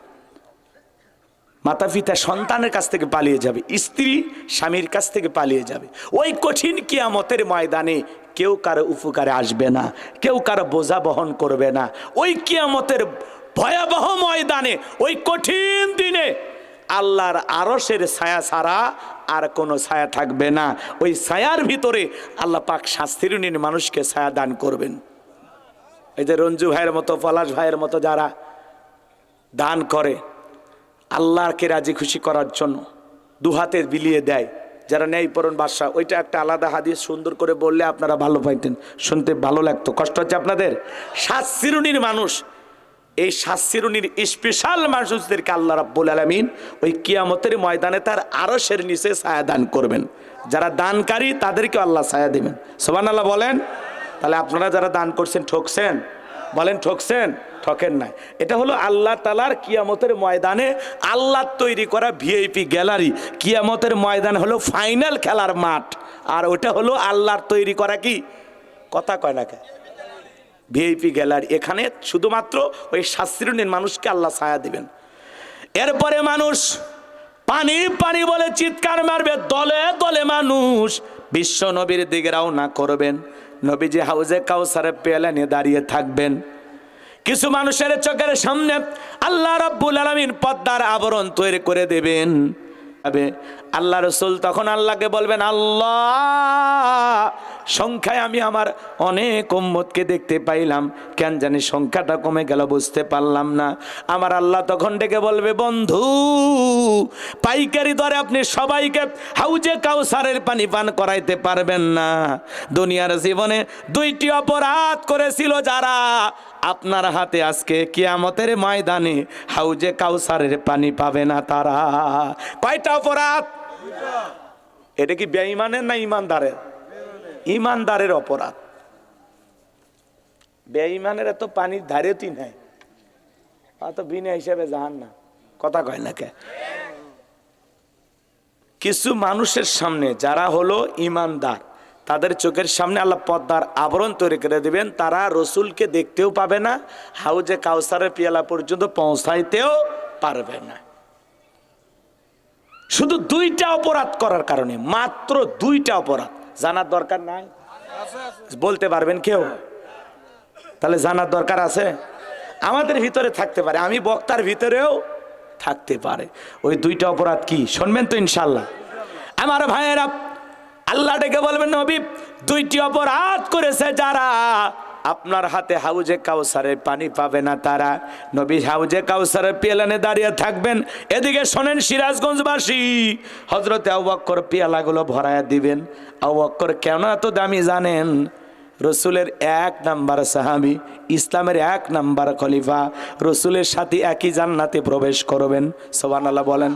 মাতা পিতা সন্তানের কাছ থেকে পালিয়ে যাবে, স্ত্রী স্বামীর কাছ থেকে পালিয়ে যাবে। ওই কঠিন কিয়ামতের ময়দানে কেউ কারো উপকারে আসবে না, কেউ কারো বোঝা বহন করবে না। ওই কিয়ামতের ভয়াবহ ময়দানে, ওই কঠিন দিনে আল্লাহর আরশের ছায়া ছাড়া আর কোনো ছায়া থাকবে না। ওই ছায়ার ভিতরে আল্লাহ পাক শাস্তিরুণীর মানুষকে ছায়া দান করবেন। এই যে রঞ্জু ভাইয়ের মতো, পলাশ ভাইয়ের মতো যারা দান করে আল্লাহকে রাজি খুশি করার জন্য, দুহাতে বিলিয়ে দেয়, যারা ন্যায় পরণ বাদশা, ওইটা একটা আলাদা হাদিস সুন্দর করে বললে আপনারা ভালো পাইতেন, শুনতে ভালো লাগতো। কষ্ট হচ্ছে আপনাদের? শাস্তিরুণীর মানুষ, এই শাস্তিরুণীর স্পেশাল মানুষদেরকে আল্লাহ রাব্বুল আলামিন ওই কিয়ামতের ময়দানে তার আরশের নিচে ছায়া দান করবেন। যারা দানকারী তাদেরকে আল্লাহ ছায়া দেবেন। সুবহানাল্লাহ বলেন। তাহলে আপনারা যারা দান করছেন ঠকছেন? বলেন ঠকছেন? ঠকেন নাই। এটা হলো আল্লাহ তাআলার কিয়ামতের ময়দানে আল্লাহ তৈরি করা ভিআইপি গ্যালারি। কিয়ামতের ময়দান হলো ফাইনাল খেলার মাঠ, আর ওটা হলো আল্লাহর তৈরি করা কি কথা কয় না কে ভিআইপি গ্যালারি। এখানে শুধুমাত্র ওই শাস্তিরুণীর মানুষকে আল্লাহ ছায়া দিবেন। এরপরে মানুষ পানি পানি বলে চিৎকার মারবে, দলে দলে মানুষ বিশ্ব নবীর দিকে রওনা করবেন। নবীজি হাউজে কাউসারের পেয়ালা নিয়ে দাঁড়িয়ে থাকবেন। কিছু মানুষের চোখের সামনে আল্লাহ রাব্বুল আলামিন পর্দার আবরণ তৈরি করে দেবেন। আল্লাহ রসুল তখন আল্লাহকে বলবেন, আল্লাহ সংখ্যায় আমি আমার অনেক উম্মতকে দেখতে পাইলাম, কেন জানি সংখ্যাটা কমে গেল, বুঝতে পারলাম না। আমার আল্লাহ তখন ডেকে বলবে, বন্ধু পাইকারি দরে আপনি সবাইকে হাউজে কাউসারের পানি পান করাইতে পারবেন না। দুনিয়ার জীবনে দুইটি অপরাধ করেছিল যারা, আপনার হাতে আজকে কিয়ামতের ময়দানে হাউজে কাউসারের পানি পাবে না তারা। কয়টা অপরাধ? এটা কি বেঈমানের না ইমানদারের? ইমানদারের অপরাধ। বেঈমানের এত পানির ধারেতই নাই, অত বিনা হিসেবে জাহান না। কথা কয় না কে? কিছু মানুষের সামনে যারা হলো ইমানদার, তাদের চোখের সামনে আল্লাহ পর্দার আবরণ তৈরি করে দেবেন। তারা রসুলকে দেখতেও পাবে না, হাউজে কাউসারের পিয়ালা পর্যন্ত পৌঁছাইতেও পারবে না। শুধু দুইটা অপরাধ করার কারণে, মাত্র দুইটা অপরাধ। জানার দরকার নাই? বলতে পারবেন কেউ? তাহলে জানার দরকার আছে? আমাদের ভিতরে থাকতে পারে, আমি বক্তার ভিতরেও থাকতে পারে। ওই দুইটা অপরাধ কি শুনবেন তো ইনশাল্লাহ? আমার ভাইয়েরা, আল্লাহ ডেকে বলবেন, নবী দুইটি অপরাধ করেছে যারা, আপনার হাতে হাউজে কাউসারের পানি পাবে না তারা। নবী হাউজে কাউসারের পেয়ালানে দাঁড়িয়ে থাকবেন। এদিকে শোনেন সিরাজগঞ্জবাসী, হযরতে আবু বকর পেয়ালাগুলো ভরায়া দিবেন। আবু বকর কেন এত দামি জানেন? রসুলের 1 নাম্বার সাহাবী, ইসলামের 1 নাম্বার খলিফা, রসুলের সাথে একই জান্নাতে প্রবেশ করবেন। সুবহানাল্লাহ বলেন।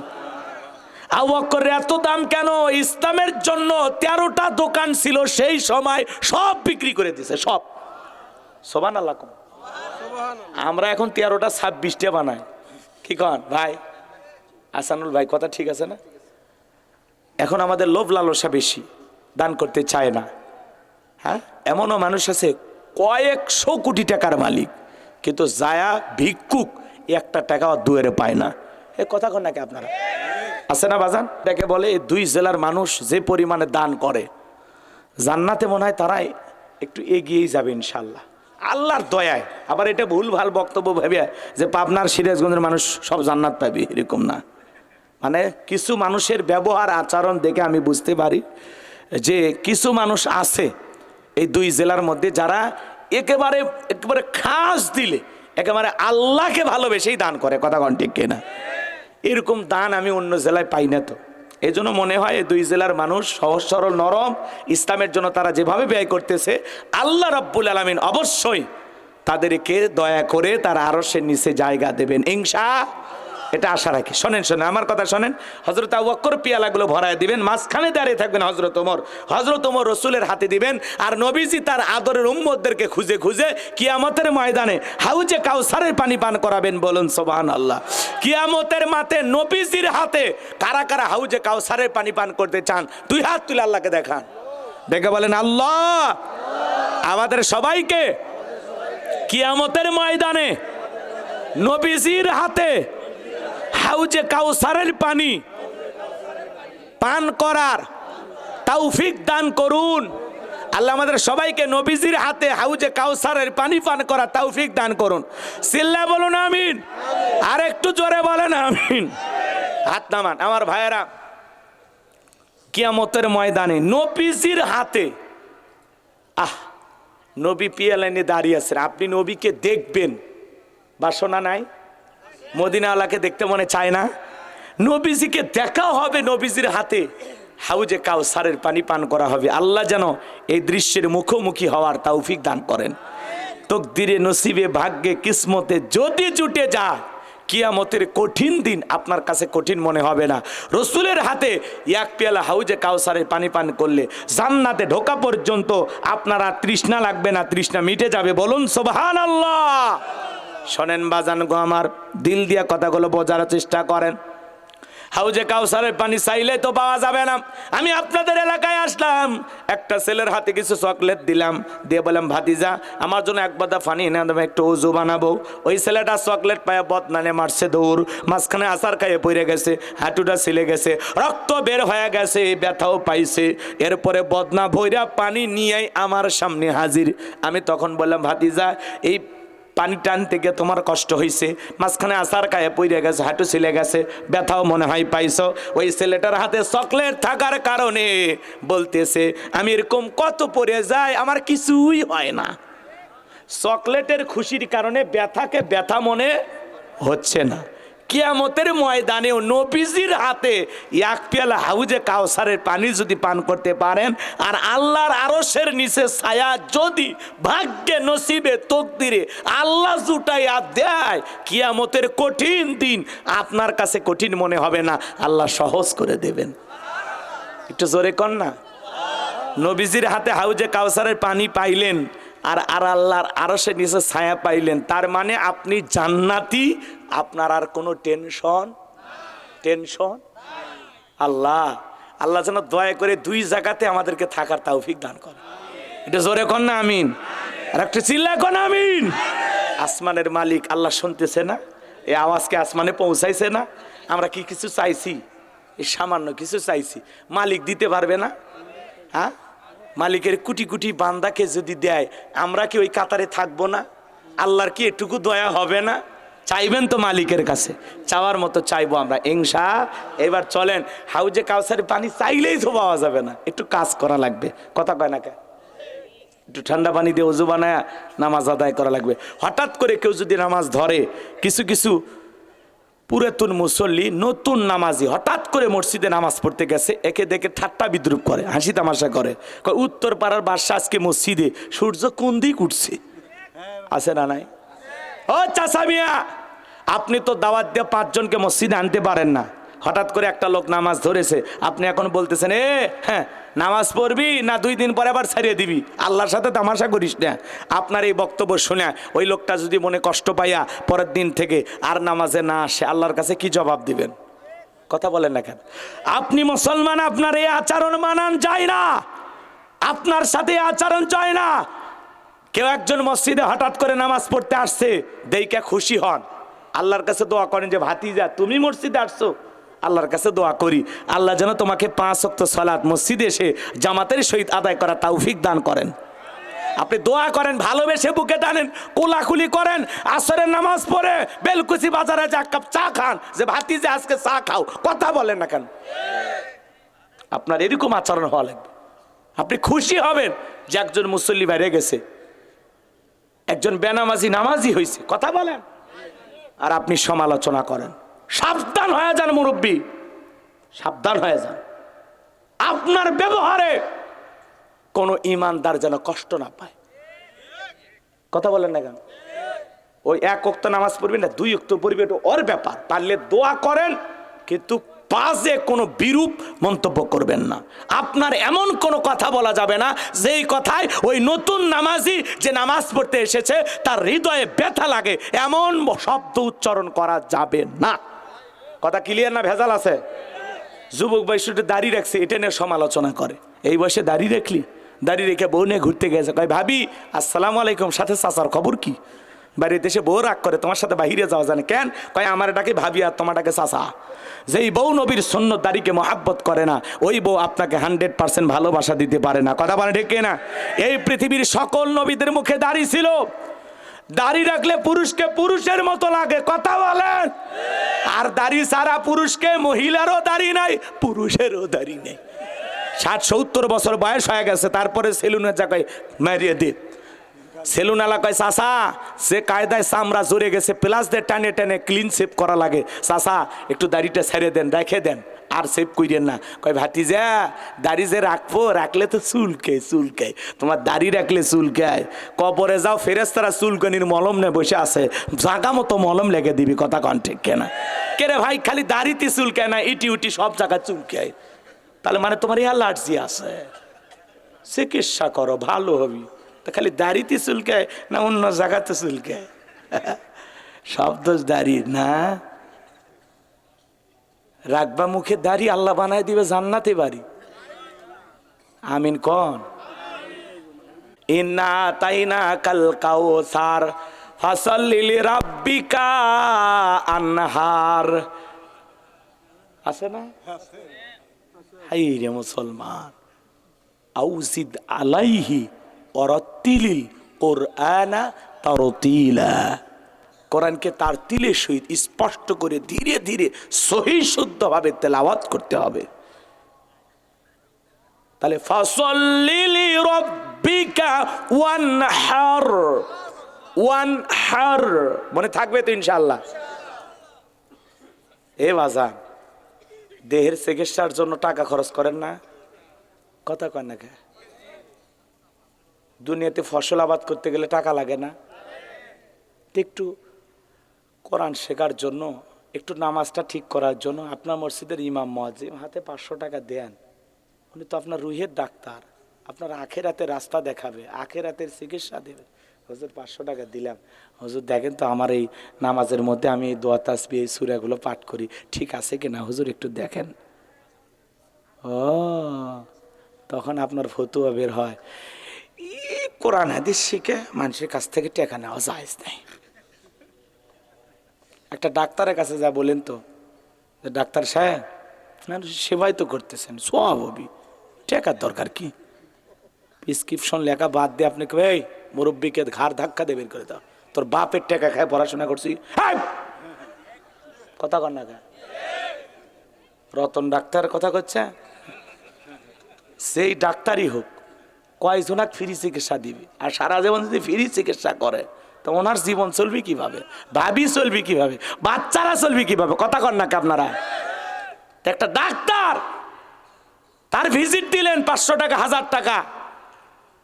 আবু বকরের এত দাম কেন? ইসলামের জন্য 13টা দোকান ছিল সেই সময়, সব বিক্রি করে দিয়েছে, সব। সুবহানাল্লাহ। আমরা এখন 13টা 26টা বানাই। কি কন ভাই? আসানুল ভাই কথা ঠিক আছে না? এখন আমাদের লোভ লালসা বেশি, দান করতে চায় না। হ্যাঁ, এমনও মানুষ আছে কয়েকশো কোটি টাকার মালিক, কিন্তু যায়া ভিক্ষুক 1টা টাকা দুয়ারে পায় না। এ কথা কন নাকি আপনারা? আছে না বাজান? এটাকে বলে এই 2 জেলার মানুষ যে পরিমাণে দান করে, জান্নাতে মনে হয় তারাই একটু এগিয়েই যাবে ইনশাল্লাহ আল্লাহর দয়ায়। আবার এটা ভুল ভাল বক্তব্য ভেবে যে পাবনার সিরাজগঞ্জের মানুষ সব জান্নাত পাবে, এরকম না। মানে কিছু মানুষের ব্যবহার আচরণ দেখে আমি বুঝতে পারি যে কিছু মানুষ আছে এই দুই জেলার মধ্যে যারা একেবারে একেবারে খাস দিলে একেবারে আল্লাহকে ভালোবেসেই দান করে, কথা কন ঠিক কিনা? এরকম দান আমি অন্য জেলায় পাই না। তো এই জন্য মনে হয় এই দুই জেলার মানুষ সহজ সরল নরম, ইসলামের জন্য তারা যেভাবে ব্যয় করতেছে আল্লাহ রাব্বুল আলামিন অবশ্যই তাদেরকে দয়া করে তারা আরশের নিচে জায়গা দেবেন ইনশাআল্লাহ, এটা আশা রাখি। শোনেন শোনেন আমার কথা শোনেন। হযরত আবু বকর পিয়ালাগুলো ভরায় দিবেন, মাঝখানে দাঁড়িয়ে থাকবেন হযরত ওমর রসুলের হাতে দিবেন, আর নবীজি তার আদরের উম্মতদেরকে খুঁজে খুঁজে কিয়ামতের ময়দানে হাউজে কাউসারের পানি পান করাবেন। বলুন সুবহানাল্লাহ। কিয়ামতের মাঠে নবীজির হাতে কারা কারা হাউজে কাউসারের পানি পান করতে চান? দুই হাত তুলে আল্লাহকে দেখান, দেখে বলেন আল্লাহ আমাদের সবাইকে কিয়ামতের ময়দানে নবীজির হাতে হাউজে কাউসারের পানি পান করার তৌফিক দান করুন। আল্লাহ আমাদের সবাইকে নবীজির হাতে হাউজে কাউসারের পানি পান করার তৌফিক দান করুন। সিল্লা বলুন আমিন, আর একটু জোরে বলেন আমিন। হাত নামান আমার ভাইয়েরা, কিয়ামতের ময়দানে নবীজির হাতে, নবী পিয়ালাইনে দাঁড়িয়ে আছেন, আপনি নবীকে দেখবেন, বাসনা নাই? মদিনাওয়ালাকে দেখতে মনে চায় না? নবীজিকে দেখা হবে, নবীজির হাতে হাউজে কাউসারের পানি পান করা হবে। আল্লাহ যেন এই দৃশ্যের মুখোমুখি হওয়ার তৌফিক দান করেন। তকদিরে নসিবে ভাগ্যে কিসমতে যদি জুটে যায় কিয়ামতের কঠিন দিন আপনার কাছে কঠিন মনে হবে না। রসুলের হাতে এক পেয়ালা হাউজে কাউসারের পানি পান করলে জান্নাতে ঢোকা পর্যন্ত আপনার আর তৃষ্ণা লাগবে না, তৃষ্ণা মিটে যাবে। বলুন সুবহানাল্লাহ। শোনেন বাজান গো আমার, দিল দিয়া কথাগুলো বোঝার চেষ্টা করেন। হাউজে কাউসারের পানি চাইলে তো পাওয়া যাবে না। আমি আপনাদের এলাকায় আসলাম, একটা ছেলের হাতে কিছু চকলেট দিলাম, দিয়ে বললাম ভাতিজা আমার জন্য এক বাদা পানি এনে দেবে, একটু ওযু বানাবো। ওই ছেলেটা চকলেট পায়ে বদনানে মারছে দৌড়, মাঝখানে আচার খাইয়ে পড়ে গেছে, হাঁটুটা ছিলে গেছে, রক্ত বের হয়ে গেছে, ব্যথাও পাইছে। এরপরে বদনা ভৈরা পানি নিয়েই আমার সামনে হাজির। আমি তখন বললাম ভাতিজা এই পানি টান থেকে তোমার কষ্ট হয়েছে, মাঝখানে আচার খায়ে পড়ে গেছে, হাঁটু ছিলে গেছে, ব্যথাও মনে হয় পাইছো। ওই ছেলেটার হাতে চকলেট থাকার কারণে বলতেছে আমি এরকম কত পড়ে যাই আমার কিছুই হয় না। চকলেটের খুশির কারণে ব্যথাকে ব্যথা মনে হচ্ছে না। কিয়ামতের ময়দানেও নবীজির হাতে এক পেয়ালা হাউজে কাউসারের পানি যদি পান করতে পারেন, আর আল্লাহর আরশের নিচে ছায়া যদি ভাগ্যে নসিবে তকদিরে আল্লাহ জুটাইয়া দেয়, কিয়ামতের কঠিন দিন আপনার কাছে কঠিন মনে হবে না, আল্লাহ সহজ করে দেবেন। একটু জোরে কর না। নবীজির হাতে হাউজে কাউসারের পানি পাইলেন আর আল্লাহর আরশের নিচে ছায়া পাইলেন, তার মানে আপনি জান্নাতি, আপনার আর কোনো টেনশন। আল্লাহ যেন দয়া করে দুই জায়গাতে আমাদেরকে থাকার তৌফিক দান করে। এটা জোরে কর না আমিন, আর একটা চিল্লা কর না আমিন। আসমানের মালিক আল্লাহ শুনতেছে না? এই আওয়াজকে আসমানে পৌঁছাইছে না? আমরা কি কিছু চাইছি? এই সামান্য কিছু চাইছি, মালিক দিতে পারবে না? হ্যাঁ, মালিকের কোটি কোটি বান্দাকে যদি দেয় আমরা কি ওই কাতারে থাকবো না? আল্লাহর কি এটুকু দয়া হবে না? চাইবেন তো মালিকের কাছে, চাওয়ার মতো চাইবো আমরা ইনশাআল্লাহ। এবার চলেন, হাউজে কাউসারের পানি চাইলেই তো পাওয়া যাবে না, একটু কাজ করা লাগবে, কথা কয় না কে? একটু ঠান্ডা পানি দিয়ে ওযু বানায় নামাজ আদায় করা লাগবে। হঠাৎ করে কেউ যদি নামাজ ধরে, কিছু কিছু পুরাতন মুসল্লি নতুন নামাজি হঠাৎ করে মসজিদে নামাজ পড়তে গেছে, একে দেখে ঠাট্টা বিদ্রুপ করে, হাসি তামাশা করে, উত্তর পাড়ার বাদশা আজকে মসজিদে সূর্য কোন দিক উঠছে, আছে না নাই? ও চাচা মিয়া, আপনি তো দাওয়াত দিয়ে 5 জনকে মসজিদে আনতে পারেন না, হঠাৎ করে একটা লোক নামাজ ধরেছে, আপনি এখন বলতেছেন হ্যাঁ নামাজ পড়বি না 2 দিন পরে আবার ছাড়িয়ে দিবি, আল্লাহর সাথে তামাশা করিস না। আপনার এই বক্তব্য শুনে ওই লোকটা যদি মনে কষ্ট পাইয়া পরের দিন থেকে আর নামাজে না আসে, আল্লাহর কাছে কি জবাব দিবেন? কথা বলেন না কেন? আপনি মুসলমান, আপনার এই আচরণ মানান যায় না, আপনার সাথে আচরণ যায় না। কেউ একজন মসজিদে হঠাৎ করে নামাজ পড়তে আসছে, দেইকা খুশি হন, আল্লাহর কাছে দোয়া করেন যে ভাতিজা তুমি মসজিদে আসছো, আল্লাহর কাছে দোয়া করি আল্লাহ যেন তোমাকে 5 ওয়াক্ত সালাত মসজিদে এসে জামাতের সহিত আদায় করা তৌফিক দান করেন। আপনি দোয়া করেন, ভালোবেসে বুকে টানেন, কোলাকুলি করেন, আসরের নামাজ পড়ে বেলকুচি বাজারে যে এক কাপ চা খান, যে ভাতিজা আজকে চা খাও, কথা বলেন না কেন? আপনার এরকম আচরণ হওয়া লাগবে। আপনি খুশি হবেন যে একজন মুসল্লি বাইরে গেছে, একজন বেনামাজি নামাজি হয়েছে, কথা বলেন, আর আপনি সমালোচনা করেন। সাবধান হয়ে যান মুরব্বী, সাবধান হয়ে যান। আপনার ব্যবহারে কোন ইমানদার যেন কষ্ট না পায়, কথা বলেন না কেন? ওই এক ওয়াক্ত নামাজ পড়বেন না, 2 ওয়াক্ত পড়বে, এটা ওর ব্যাপার, পারলে দোয়া করেন, কিন্তু বাজে কোনো বিরূপ মন্তব্য করবেন না। আপনার এমন কোনো কথা বলা যাবে না যেই কথায় ওই নতুন নামাজি যে নামাজ পড়তে এসেছে তার হৃদয়ে ব্যথা লাগে, এমন শব্দ উচ্চারণ করা যাবে না। কথা ক্লিয়ার না? ভেজাল আছে? যুবক বয়সে দাড়ি রাখছে, এটা নিয়ে সমালোচনা করে। এই বয়সে দাড়ি রাখলি, দাড়ি রেখে বউ নিয়ে ঘুরতে গেছে, কয় ভাবি আসসালামু আলাইকুম, সাথে চাচার খবর কি? বাড়িতে এসে বউ রাগ করে, তোমার সাথে বাহিরে যাওয়া জানে কেন? কয় আমার ডাকে ভাবি আর তোমার ডাকে চাচা। যেই বউ নবীর সুন্নত দাড়িকে মহাব্বত করে না, ওই বউ আপনাকে 100% ভালোবাসা দিতে পারে না, কথা বলে ঠিক না? এই পৃথিবীর সকল নবীদের মুখে দাড়ি ছিল, দাড়ি রাখলে পুরুষকে পুরুষের মতো লাগে, কথা বলেন। আর দাড়ি সারা পুরুষকে, মহিলারও দাড়ি নাই, পুরুষেরও দাড়ি নেই। 60-70 বছর বয়স হয়ে গেছে, তারপরে সেলুনের জায়গায় মারিয়ে দি। সেলুন আলা কয় চাচা, সে কায়দায় চামড়া জড়ে গেছে, প্লাস দিয়ে টানে টানে ক্লিন শেপ করা লাগে, চাচা একটু দাড়িটা ছেড়ে দেন, রেখে দেন, আর সেভ কইরেন না। কয় ভাতিজা দাড়ি যে রাখবো, রাখলে তো চুলকায়, চুলকায়, তোমার দাড়ি রাখলে চুলকায়। কবরে যাও, ফেরেশতারা চুলকানির মলম নিয়ে বসে আছে, জাগা মতো মলম লেগে দিবি, কথা কন ঠিক কেনা? কে রে ভাই, খালি দাড়িতে চুলকায় না, ইটি উটি সব জায়গায় চুলকায়, তাহলে মানে তোমার অ্যালার্জি আছে, চিকিৎসা করো, ভালো হবি। তা খালি দাড়িতে চুলকায় না অন্য জায়গাতে চুলকায়? সব দোষ দাড়ির না। রাখবা মুখে দাড়ি, আল্লাহ বানায় দিবে জান্নাতে বাড়ি। আমিন কোন? ইন্না তাইনা কাল কাউসার ফাসাল্লি লিরাব্বিকা আনহার, আছে না? হাই রে মুসলমান, আউজিদ আলাইহি ওয়ারাত্তিলিল কুরআনা তারতিলা। কোরআনকে তার তিলের সহিত স্পষ্ট করে ধীরে ধীরে সহি শুদ্ধভাবে তেলাওয়াত করতে হবে। তাহলে ফাসাল্লি লিরাব্বিকা ওয়ানহার, ওয়ানহার মনে থাকবে তো ইনশাআল্লাহ? এ বাজান, দেহের চিকিৎসার জন্য টাকা খরচ করেন না, কথা কন না কে? দুনিয়াতে ফসল আবাদ করতে গেলে টাকা লাগে না? একটু কোরআন শেখার জন্য, একটু নামাজটা ঠিক করার জন্য আপনার মসজিদের ইমাম মুয়াজ্জিন হাতে 500 টাকা দেন, উনি তো আপনার রুহের ডাক্তার, আপনার আখেরাতের রাস্তা দেখাবে, আখেরাতের চিকিৎসা দেবে। হুজুর 500 টাকা দিলাম, হুজুর দেখেন তো আমার এই নামাজের মধ্যে আমি এই দোয়া তাসবিহ এই সূরাগুলো পাঠ করি, ঠিক আছে কিনা হুজুর একটু দেখেন। ও তখন আপনার ফতুয়া বের হয়, কোরআন হাদিস শিখে মানুষের কাছ থেকে টাকা নেওয়া জায়েজ নেই। একটা ডাক্তারের কাছে যা বলেন তো, ডাক্তার সাহেব মানুষ সেবাই তো করতেছেন, সওয়াব হবে, টাকার দরকার কি? প্রেসক্রিপশন লেখা বাদ দিয়ে আপনি এই মুরব্বীকে ঘাড় ধাক্কা দিয়ে বের করে দাও, তোর বাপের টাকা খায় পড়াশোনা করছি, কথা কর না। রতন ডাক্তার কথা করছে, সেই ডাক্তারই হোক কয়জনাক ফ্রি চিকিৎসা দিবি, আর সারা জীবন যদি ফ্রি চিকিৎসা করে তো ওনার জীবন চলবে কিভাবে, ভাবি চলবে কিভাবে, বাচ্চারা চলবে কিভাবে, কথা কন নাকি আপনারা? একটা ডাক্তার তার ভিজিট দিলেন 500 টাকা 1000 টাকা,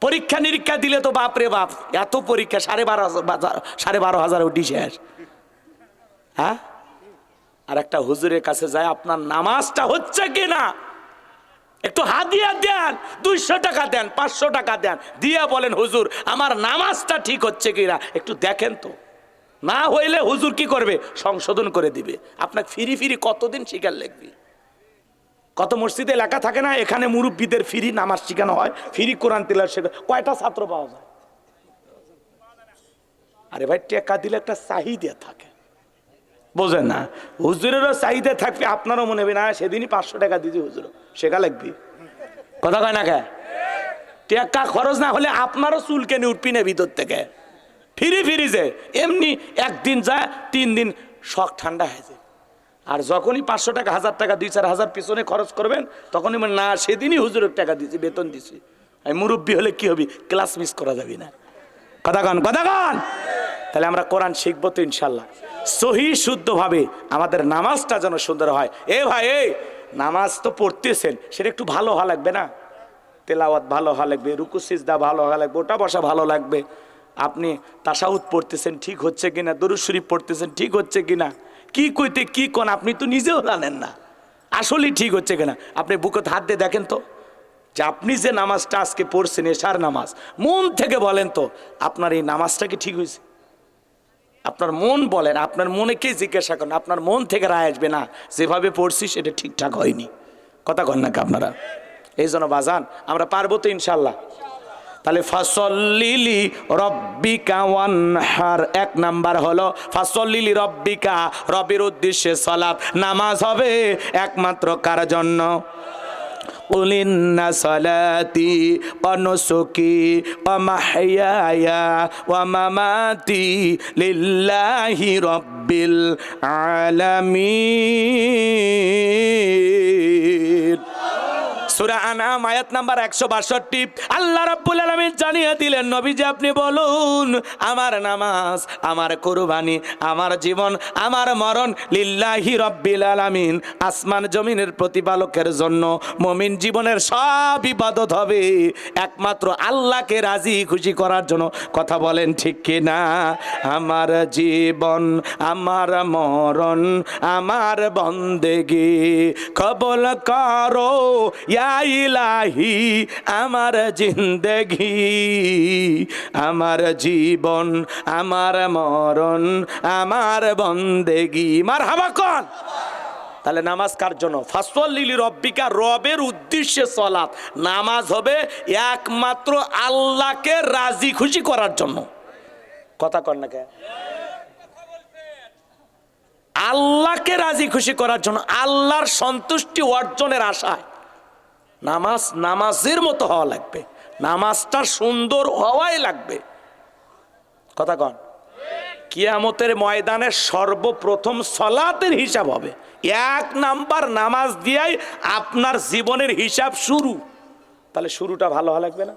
পরীক্ষা নিরীক্ষা দিলে তো বাপরে বাপ, এত পরীক্ষা 12,500 উঠি শেষ। হ্যাঁ, আর একটা হুজুরের কাছে যায় আপনার নামাজটা হচ্ছে কিনা একটু হাদিয়া দেন, 200 টাকা দেন, 500 টাকা দেন, দিয়ে বলেন হুজুর আমার নামাজটা ঠিক হচ্ছে কিনা একটু দেখেন তো। না হইলে হুজুর কি করবে? সংশোধন করে দিবে। আপনাকে ফিরি ফিরি কতদিন শিকার লাগবে? কত মসজিদে লেখা থাকে না, এখানে মুরব্বীদের ফ্রি নামাজ শেখানো হয়, ফ্রি কোরআন তিলাওয়াত শেখানো, কয়টা ছাত্র পাওয়া যায়? আরে ভাই টাকা দিলে একটা চাহিদা থাকে, বোঝেন না? হুজুরেরও চাহিদা থাকবে, আপনারও মনে হবে না সেদিনই 500 টাকা দিতে হুজুর শেখা লাগবে, কথা কয় না কে? টাকা খরচ না হলে আপনারও চুল কেনে উঠবি না ভিতর থেকে। ফ্রিজে এমনি একদিন যায় 3 দিন শখ ঠান্ডা হয়ে যায়। আর যখনই 500 টাকা 1000 টাকা 2-4 হাজার পিছনে খরচ করবেন তখনই না সেদিনই হুজুরের টাকা দিছি, বেতন দিছি। আমি মুরব্বী হলে কি হবি, ক্লাস মিস করা যাবে না। কথা কন। তাহলে আমরা কোরআন শিখবো তো ইনশাল্লাহ সহি শুদ্ধভাবে। আমাদের নামাজটা যেন সুন্দর হয়। ভাই নামাজ তো পড়তেছেন, সেটা একটু ভালো হওয়া লাগবে না? তেলাওয়াত ভালো হওয়া লাগবে, রুকু সিজদা ভালো হওয়া লাগবে, ওটা বসা ভালো লাগবে। আপনি তাশাহুদ পড়তেছেন ঠিক হচ্ছে কিনা, দরুদ শরীফ পড়তেছেন ঠিক হচ্ছে কিনা, কি কইতে কি কোন আপনি তো নিজেও জানেন না আসলেই ঠিক হচ্ছে কিনা। আপনি বুকে হাত দিয়ে দেখেন তো যে আপনি যে নামাজটা আজকে পড়ছেন এশার নামাজ, মন থেকে বলেন তো আপনার এই নামাজটা কি ঠিক হয়েছে? আপনার মন বলেন, আপনার মনে কে জিজ্ঞাসা করেন, আপনার মন থেকে রায় আসবে না যেভাবে পড়ছি সেটা ঠিকঠাক হয়নি। কথা কন নাকি আপনারা? এই জন্য বাজান আমরা পারবো তো ইনশাল্লাহ। তাহলে ফাসল্লিলি রব্বিকা ওয়ানহার, 1 নাম্বার হলো ফাসল্লিলি রব্বিকা, রবের উদ্দেশ্যে সালাত নামাজ হবে একমাত্র কার জন্য? কুলিন্না সালাতি ওয়া নুসুকি ওয়া মাহইয়ায়া ওয়া মামাতি লিল্লাহি রাব্বিল আলামিন। সূরা আনআম আয়াত নাম্বার 162। আল্লাহ রাব্বুল আলামিন জানিয়ে দিলেন, নবীজি আপনি বলুন আমার নামাজ, আমার কুরবানি, আমার জীবন, আমার মরণ লিল্লাহি রাব্বিল আলামিন, আসমান জমিনের প্রতিপালকের জন্য। মুমিন জীবনের সব ইবাদত হবে একমাত্র আল্লাহকে রাজি খুশি করার জন্য। কথা বলেন ঠিক কি না? আমার জীবন, আমার মরণ, আমার বন্দেগি কবুল করো ইয়া ইলাহি, আমার জিন্দেগি, আমার জীবন, আমার মরণ, আমার বন্দেগি। মারহাবা কোন? তাহলে নামাজ কার জন্য? ফাসল্লিলি রব্বিকা, রবের উদ্দেশ্যে সালাত। নামাজ হবে একমাত্র আল্লাহকে রাজি খুশি করার জন্য। কথা কর না কেন? আল্লাহকে রাজি খুশি করার জন্য, আল্লাহর সন্তুষ্টি অর্জনের আশায় নামাজ নামাজের মতো হওয়া লাগবে, নামাজটা সুন্দর হওয়াই লাগবে। কথা কন? কিয়ামতের ময়দানে সর্বপ্রথম সালাতের হিসাব হবে। 1 নাম্বার নামাজ দিয়াই আপনার জীবনের হিসাব শুরু। তাহলে শুরুটা ভালো হওয়া লাগবে না?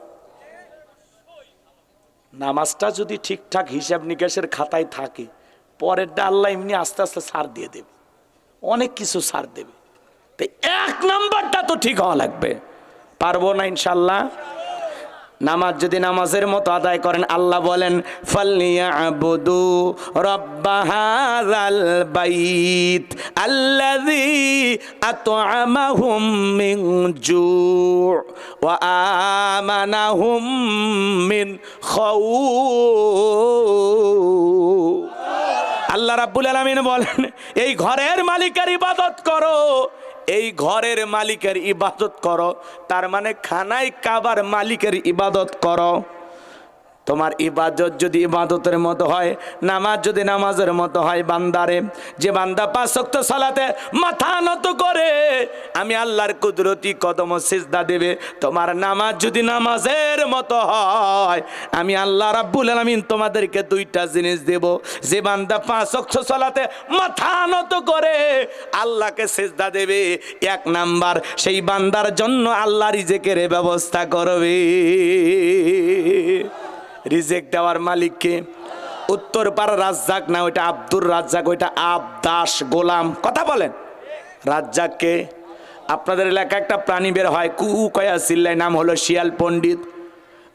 নামাজটা যদি ঠিকঠাক হিসাব নিকাশের খাতায় থাকে, পরেরটা আল্লাহ এমনি আস্তে আস্তে ছাড় দিয়ে দেবে, অনেক কিছু ছাড় দেবে। 1 নাম্বারটা তো ঠিক হওয়া লাগবে। পারবো না ইনশাল্লাহ? নামাজ যদি নামাজের মতো আদায় করেন, আল্লাহ বলেন ফালইয়াবুদু রাব্বা হাযাল বাইত আল্লাযী আত'আমাহুম মিন জু' ওয়া আমানাহুম মিন খাউফ। আল্লাহ রাব্বুল আলামিন বলেন এই ঘরের মালিকের ইবাদত করো, এই ঘরের মালিকের ইবাদত করো, তার মানে খানায় কাবার মালিকের ইবাদত করো। তোমার ইবাদত যদি ইবাদতের মতো হয়, নামাজ যদি নামাজের মতো হয়, বান্দারে যে বান্দা 5 ওয়াক্ত সালাতে মাথা নত করে আমি আল্লাহর কুদরতি কদম সিজদা দেবে, তোমার নামাজ যদি নামাজের মতো হয় আমি আল্লাহ রাব্বুল আলামিন তোমাদেরকে 2টা জিনিস দেব। যে বান্দা 5 ওয়াক্ত সালাতে মাথা নত করে আল্লাহকে সিজদা দেবে, 1 নাম্বার সেই বান্দার জন্য আল্লাহ রিজেকের ব্যবস্থা করবে। রিজেক দেওয়ার মালিককে? উত্তরপাড়া রাজ্জাক না, ওইটা আব্দুর রাজ্জাক, ওইটা আবদাস গোলাম। কথা বলেন। রাজ্জাককে? আপনাদের এলাকায় একটা প্রাণী বের হয় কু কয়া চিল্লায়, নাম হলো শিয়াল পণ্ডিত।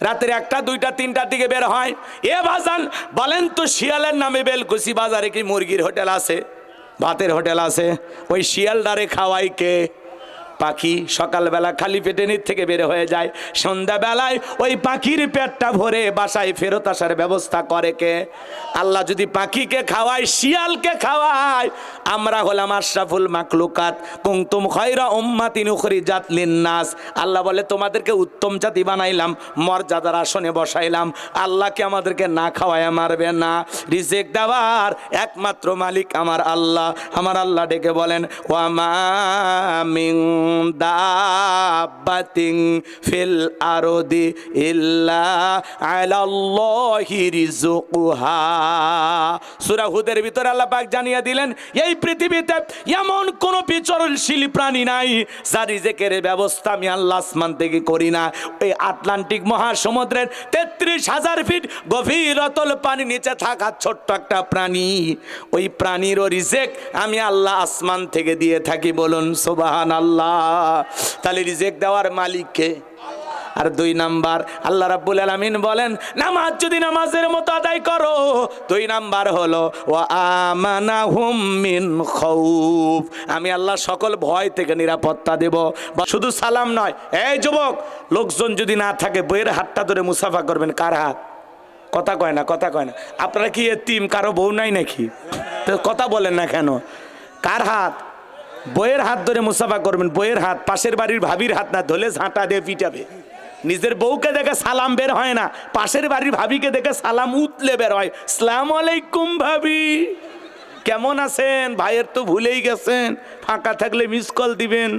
রাতের 1টা 2টা 3টার দিকে বের হয়। এ বাজান বলেন তো শিয়ালের নামে বেলকুচি বাজারে কি মুরগির হোটেল আছে, ভাতের হোটেল আছে? ওই শিয়ালদারে খাওয়াই কে? পাখি। সকালবেলা খালি পেটে নিচ থেকে বের হয়ে যায়, সন্ধ্যাবেলায় ওই পাখির পেটটা ভরে বাসায় ফেরত আসার ব্যবস্থা করে কে? আল্লাহ যদি পাখিকে খাওয়ায়, শিয়ালকে খাওয়ায়, আমরা হলাম আশরাফুল মাখলুকাত, কুনতুম খায়রা উম্মাতিন উখরিজাত লিন্নাস। আল্লাহ বলে তোমাদেরকে উত্তম জাতি বানাইলাম, মর্যাদার আসনে বসাইলাম। আল্লাহকে আমাদেরকে না খাওয়ায় মারবে না। রিজিক দেওয়ার একমাত্র মালিক আমার আল্লাহ। আমার আল্লাহ ডেকে বলেন ওয়া মা মিন দাব্বাতিন ফিল আরদি ইল্লা আলাল্লাহি রিজকুহা। সূরা হুদের ভিতরে আল্লাহ পাক জানিয়ে দিলেন, এই পৃথিবীতে এমন কোন বিচরণশীল প্রাণী নাই যার রিজেকের ব্যবস্থা আমি আল্লাহ আসমান থেকে করি না। ওই আটলান্টিক মহাসমুদ্রের 33,000 ফিট গভীর অতল পানি নিচে থাকা ছোট্ট একটা প্রাণী, ওই প্রাণীরও রিজেক আমি আল্লাহ আসমান থেকে দিয়ে থাকি। বলুন সুবহানাল্লাহ। তাহলে রিজেক দেওয়ার মালিক কে? আর 2 নাম্বার আল্লাহ রাব্বুল আলামিন বলেন, নামাজ যদি নামাজের মতো আদায় করো, 2 নাম্বার হলো ওয়া আমানাহুম মিন খাউফ, আমি আল্লাহ সকল ভয় থেকে নিরাপত্তা দেব। বা শুধু সালাম নয়, এই যুবক, লোকজন যদি না থাকে বইয়ের হাতটা ধরে মুসাফা করবেন। কার হাত? কথা কয় না, কথা কয় না। আপনারা কি এতিম, কারো বউ নাই নাকি? তো কথা বলেন না কেন? কার হাত? বইয়ের হাত ধরে মুসাফা করবেন। বইয়ের হাত, পাশের বাড়ির ভাবির হাত না ধরলে ঝাঁটা দিয়ে পিটাবে। নিজের বউকে দেখে সালাম বের হয় না, পাশের বাড়ির ভাবিকে দেখে সালাম উতলে বের হয়। আসসালামু আলাইকুম ভাবি, কেমন আছেন? ভাইয়ের তো ভুলেই গেছেন, ফাঁকা থাকলে মিস কল দিবেন,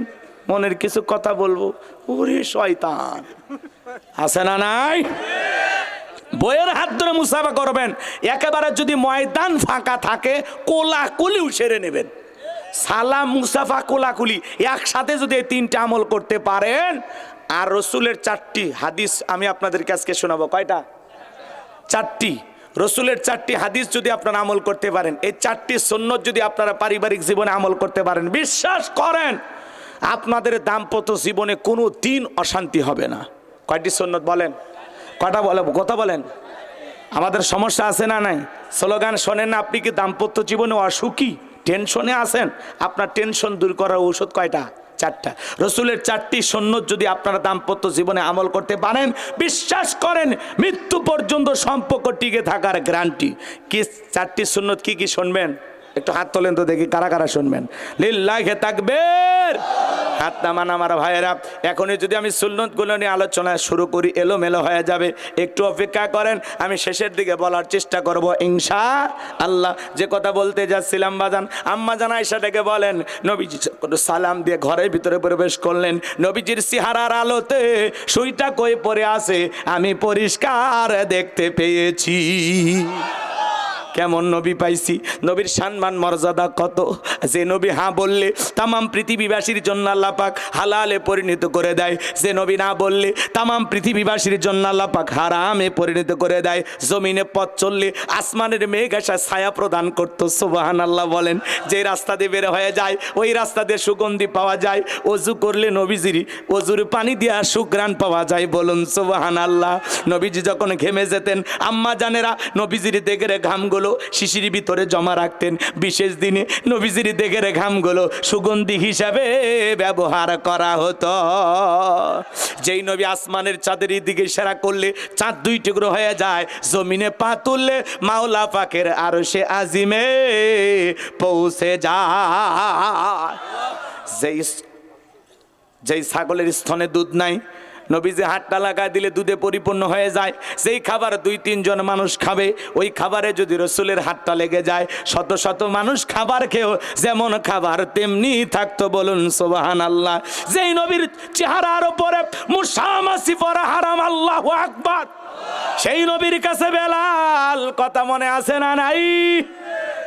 মনের কিছু কথা বলবো। ওরে শয়তান, আছে না নাই? বইয়ের হাত ধরে মুসাফা করবেন। একেবারে যদি ময়দান ফাঁকা থাকে কোলাকুলিও সেরে নেবেন। সালাম, মুসাফা, কোলাকুলি একসাথে যদি এই 3টা আমল করতে পারেন, আর রসুলের 4টি হাদিস আমি আপনাদেরকে আজকে শোনাবো। কয়টা? 4টি। রসুলের 4টি হাদিস যদি আপনারা আমল করতে পারেন, এই 4টি সুন্নত যদি আপনারা পারিবারিক জীবনে আমল করতে পারেন, বিশ্বাস করেন আপনাদের দাম্পত্য জীবনে কোনো দিন অশান্তি হবে না। কয়টি সুন্নত বলেন? কয়টা বলে? কথা বলেন। আমাদের সমস্যা আছে না নাই? স্লোগান শোনেন না? আপনি কি দাম্পত্য জীবনে অসুখী, টেনশনে আছেন? আপনার টেনশন দূর করার ঔষধ কয়টা? 4টা। রসুলের 4টি সুন্নত যদি আপনারা দাম্পত্য জীবনে আমল করতে পারেন, বিশ্বাস করেন মৃত্যু পর্যন্ত সম্পর্ক টিকে থাকার গ্যারান্টি। কি 4টি সুন্নত কি কি শুনবেন? একটু হাত তোলেন তো দেখি কারা কারা শুনবেন। লিল্লাহি তাকবীর। হাত নামান আমার ভাইয়েরা। এখনই যদি আমি সুন্নতগুলো নিয়ে আলোচনা শুরু করি এলোমেলো হয়ে যাবে, একটু অপেক্ষা করেন, আমি শেষের দিকে বলার চেষ্টা করব ইনশাআল্লাহ। যে কথা বলতে যাচ্ছিলাম বাজান, আম্মা জান আয়েশা ডেকে বলেন, নবীজি সালাম দিয়ে ঘরের ভিতরে প্রবেশ করলেন, নবীজির চেহারার আলোতে সুইটা কই পড়ে আছে আমি পরিষ্কার দেখতে পেয়েছি। কেমন নবী পাইছি, নবীর সম্মান মর্যাদা কত। যে নবী হ্যাঁ বললে তামাম পৃথিবীবাসীর জন্য আল্লাহ পাক হালালে পরিণত করে দেয়, যে নবী না বললে তামাম পৃথিবীবাসীর জন্য আল্লাহ পাক হারামে পরিণত করে দেয়। জমিনে পথ চললে আসমানের মেঘ আসা ছায়া প্রদান করতো। সুবহানাল্লাহ বলেন। যে রাস্তা দিয়ে বের হয়ে যায় ওই রাস্তা দিয়ে সুগন্ধি পাওয়া যায়। অজু করলে নবীজির অজুর পানি দিয়া সুঘ্রাণ পাওয়া যায়। বলুন সুবহানাল্লাহ। নবীজি যখন ঘেমে যেতেন আম্মা জানেরা নবীজির দেখে ঘামগুলো শিশির ভিতরে জমা রাখতেন। বিশেষ দিনে নবীজির দেখে ঘামগুলো সুগন্ধি হিসাবে ব্যবহার করা হতো। যেই নবী আসমানের চাঁদের দিকে ইশারা করলে চাঁদ 2 টুকরো হয়ে যায়, জমিনে পা তুললে মাওলা পাকের আরশে আজিমে পৌঁছে যায়। যেই ছাগলের স্তনে দুধ নাই, নবীজি হাতটা লাগায় দিলে দুধে পরিপূর্ণ হয়ে যায়। যেই খাবার 2-3 জন মানুষ খাবে, ওই খাবারে যদি রসুলের হাতটা লেগে যায়, শত শত মানুষ খাবার খেয়েও যেমন খাবার তেমনি থাকতো। বলুন সুবহানাল্লাহ। যেই নবীর চেহারার উপরে মুসামাসি পরা হারাম, আল্লাহু আকবার, সেই নবীর কাছে বেলাল, কথা মনে আছে না নাই?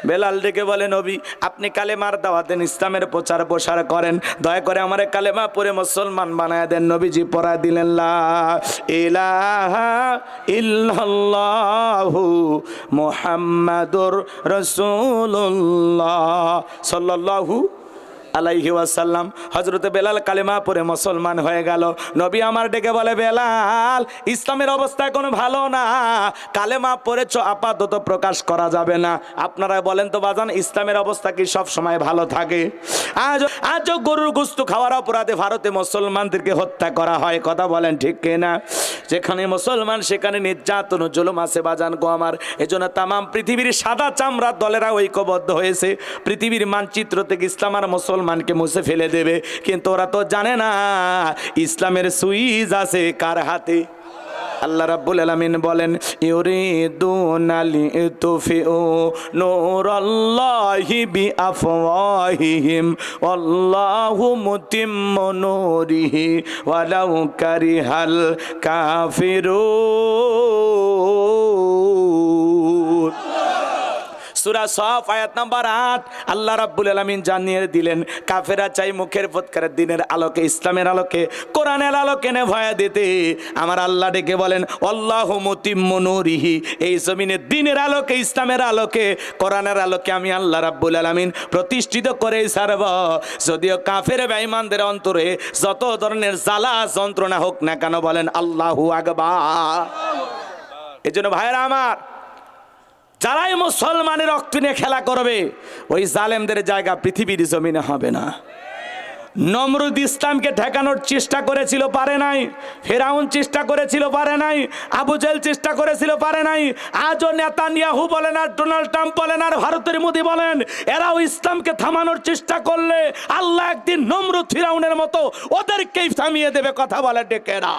বেলাল ডেকে বলে, নবী আপনি কালেমার দাওয়াত দেন, ইসলামের প্রচার প্রসার করেন, দয়া করে আমারে কালেমা পড়ে মুসলমান বানায় দেন। নবীজি পড়ায় দিলেন, লা ইলাহা ইল্লাল্লাহু মুহাম্মাদুর রাসূলুল্লাহ সাল্লাল্লাহু আলাইহি ওয়াসাল্লাম। হযরতে বেলাল কালেমা পড়ে মুসলমান হয়ে গেল। নবী আমার ডেকে বলে, বেলাল ইসলামের অবস্থা কোনো ভালো না, কালেমা পড়েছ আপাতত প্রকাশ করা যাবে না। আপনারা বলেন তো বাজান, ইসলামের অবস্থা কি সব সময় ভালো থাকে? আজও গরুর গোশত খাওয়ার অপরাধে ভারতে মুসলমানদেরকে হত্যা করা হয়। কথা বলেন ঠিক কিনা? যেখানে মুসলমান সেখানে নির্যাতন ও জুলুম আছে বাজান গো আমার। এজন্য তামাম পৃথিবীর সাদা চামড়ার দলেরা ঐক্যবদ্ধ হয়েছে পৃথিবীর মানচিত্র থেকে ইসলাম আর মুসলমানকে মুছে ফেলে দেবে। কিন্তু ওরা তো জানে না ইসলামের সুইচ আছে কার হাতে? আল্লাহ রাব্বুল আলামিন বলেন ইউরিদুনা লিতুফিউ নূরাল্লাহি বিআফওয়াহিহিম ওয়াল্লাহু মুতিম্মু নূরিহি ওয়ালাউ কারিহাল কাফিরুন। সূরা সফ আয়াত নাম্বার 8 আল্লাহ রাব্বুল আলামিন জানিয়ে দিলেন কাফেররা চাই মুখের ফুৎকারে দিনের আলোকে, ইসলামের আলোকে, কোরআনের আলোকে নেভায়া দিতে। আমার আল্লাহ ডেকে বলেন আল্লাহু মুতিম্মু নূরিহি, এই জমিনে দিনের আলোকে, ইসলামের আলোকে, কোরআনের আলোকে আমি আল্লাহ রাব্বুল আলামিন প্রতিষ্ঠিত করে ছাড়ব। যদিও কাফের বেঈমানদের অন্তরে যত ধরনের জ্বালা যন্ত্রণা হোক না কেন, বলেন আল্লাহু আকবার। এজন্য ভাইরা আমার, যারাই মুসলমানের রক্ত নিয়ে খেলা করবে, ওই জালেমদের জায়গা পৃথিবীর জমিনে হবে না। নমরুদ ইসলামকে ঠেকানোর চেষ্টা করেছিল, পারে নাই। ফেরাউন চেষ্টা করেছিল, পারে নাই। আবু জেহেল চেষ্টা করেছিল, পারে নাই। আজও নেতানিয়াহু বলেন আর ডোনাল্ড ট্রাম্প বলেন আর ভারতের মোদি বলেন, এরাও ইসলামকে থামানোর চেষ্টা করলে আল্লাহ একদিন নমরুদ ফিরাউনের মতো ওদেরকেই থামিয়ে দেবে। কথা বলে ডেকে না।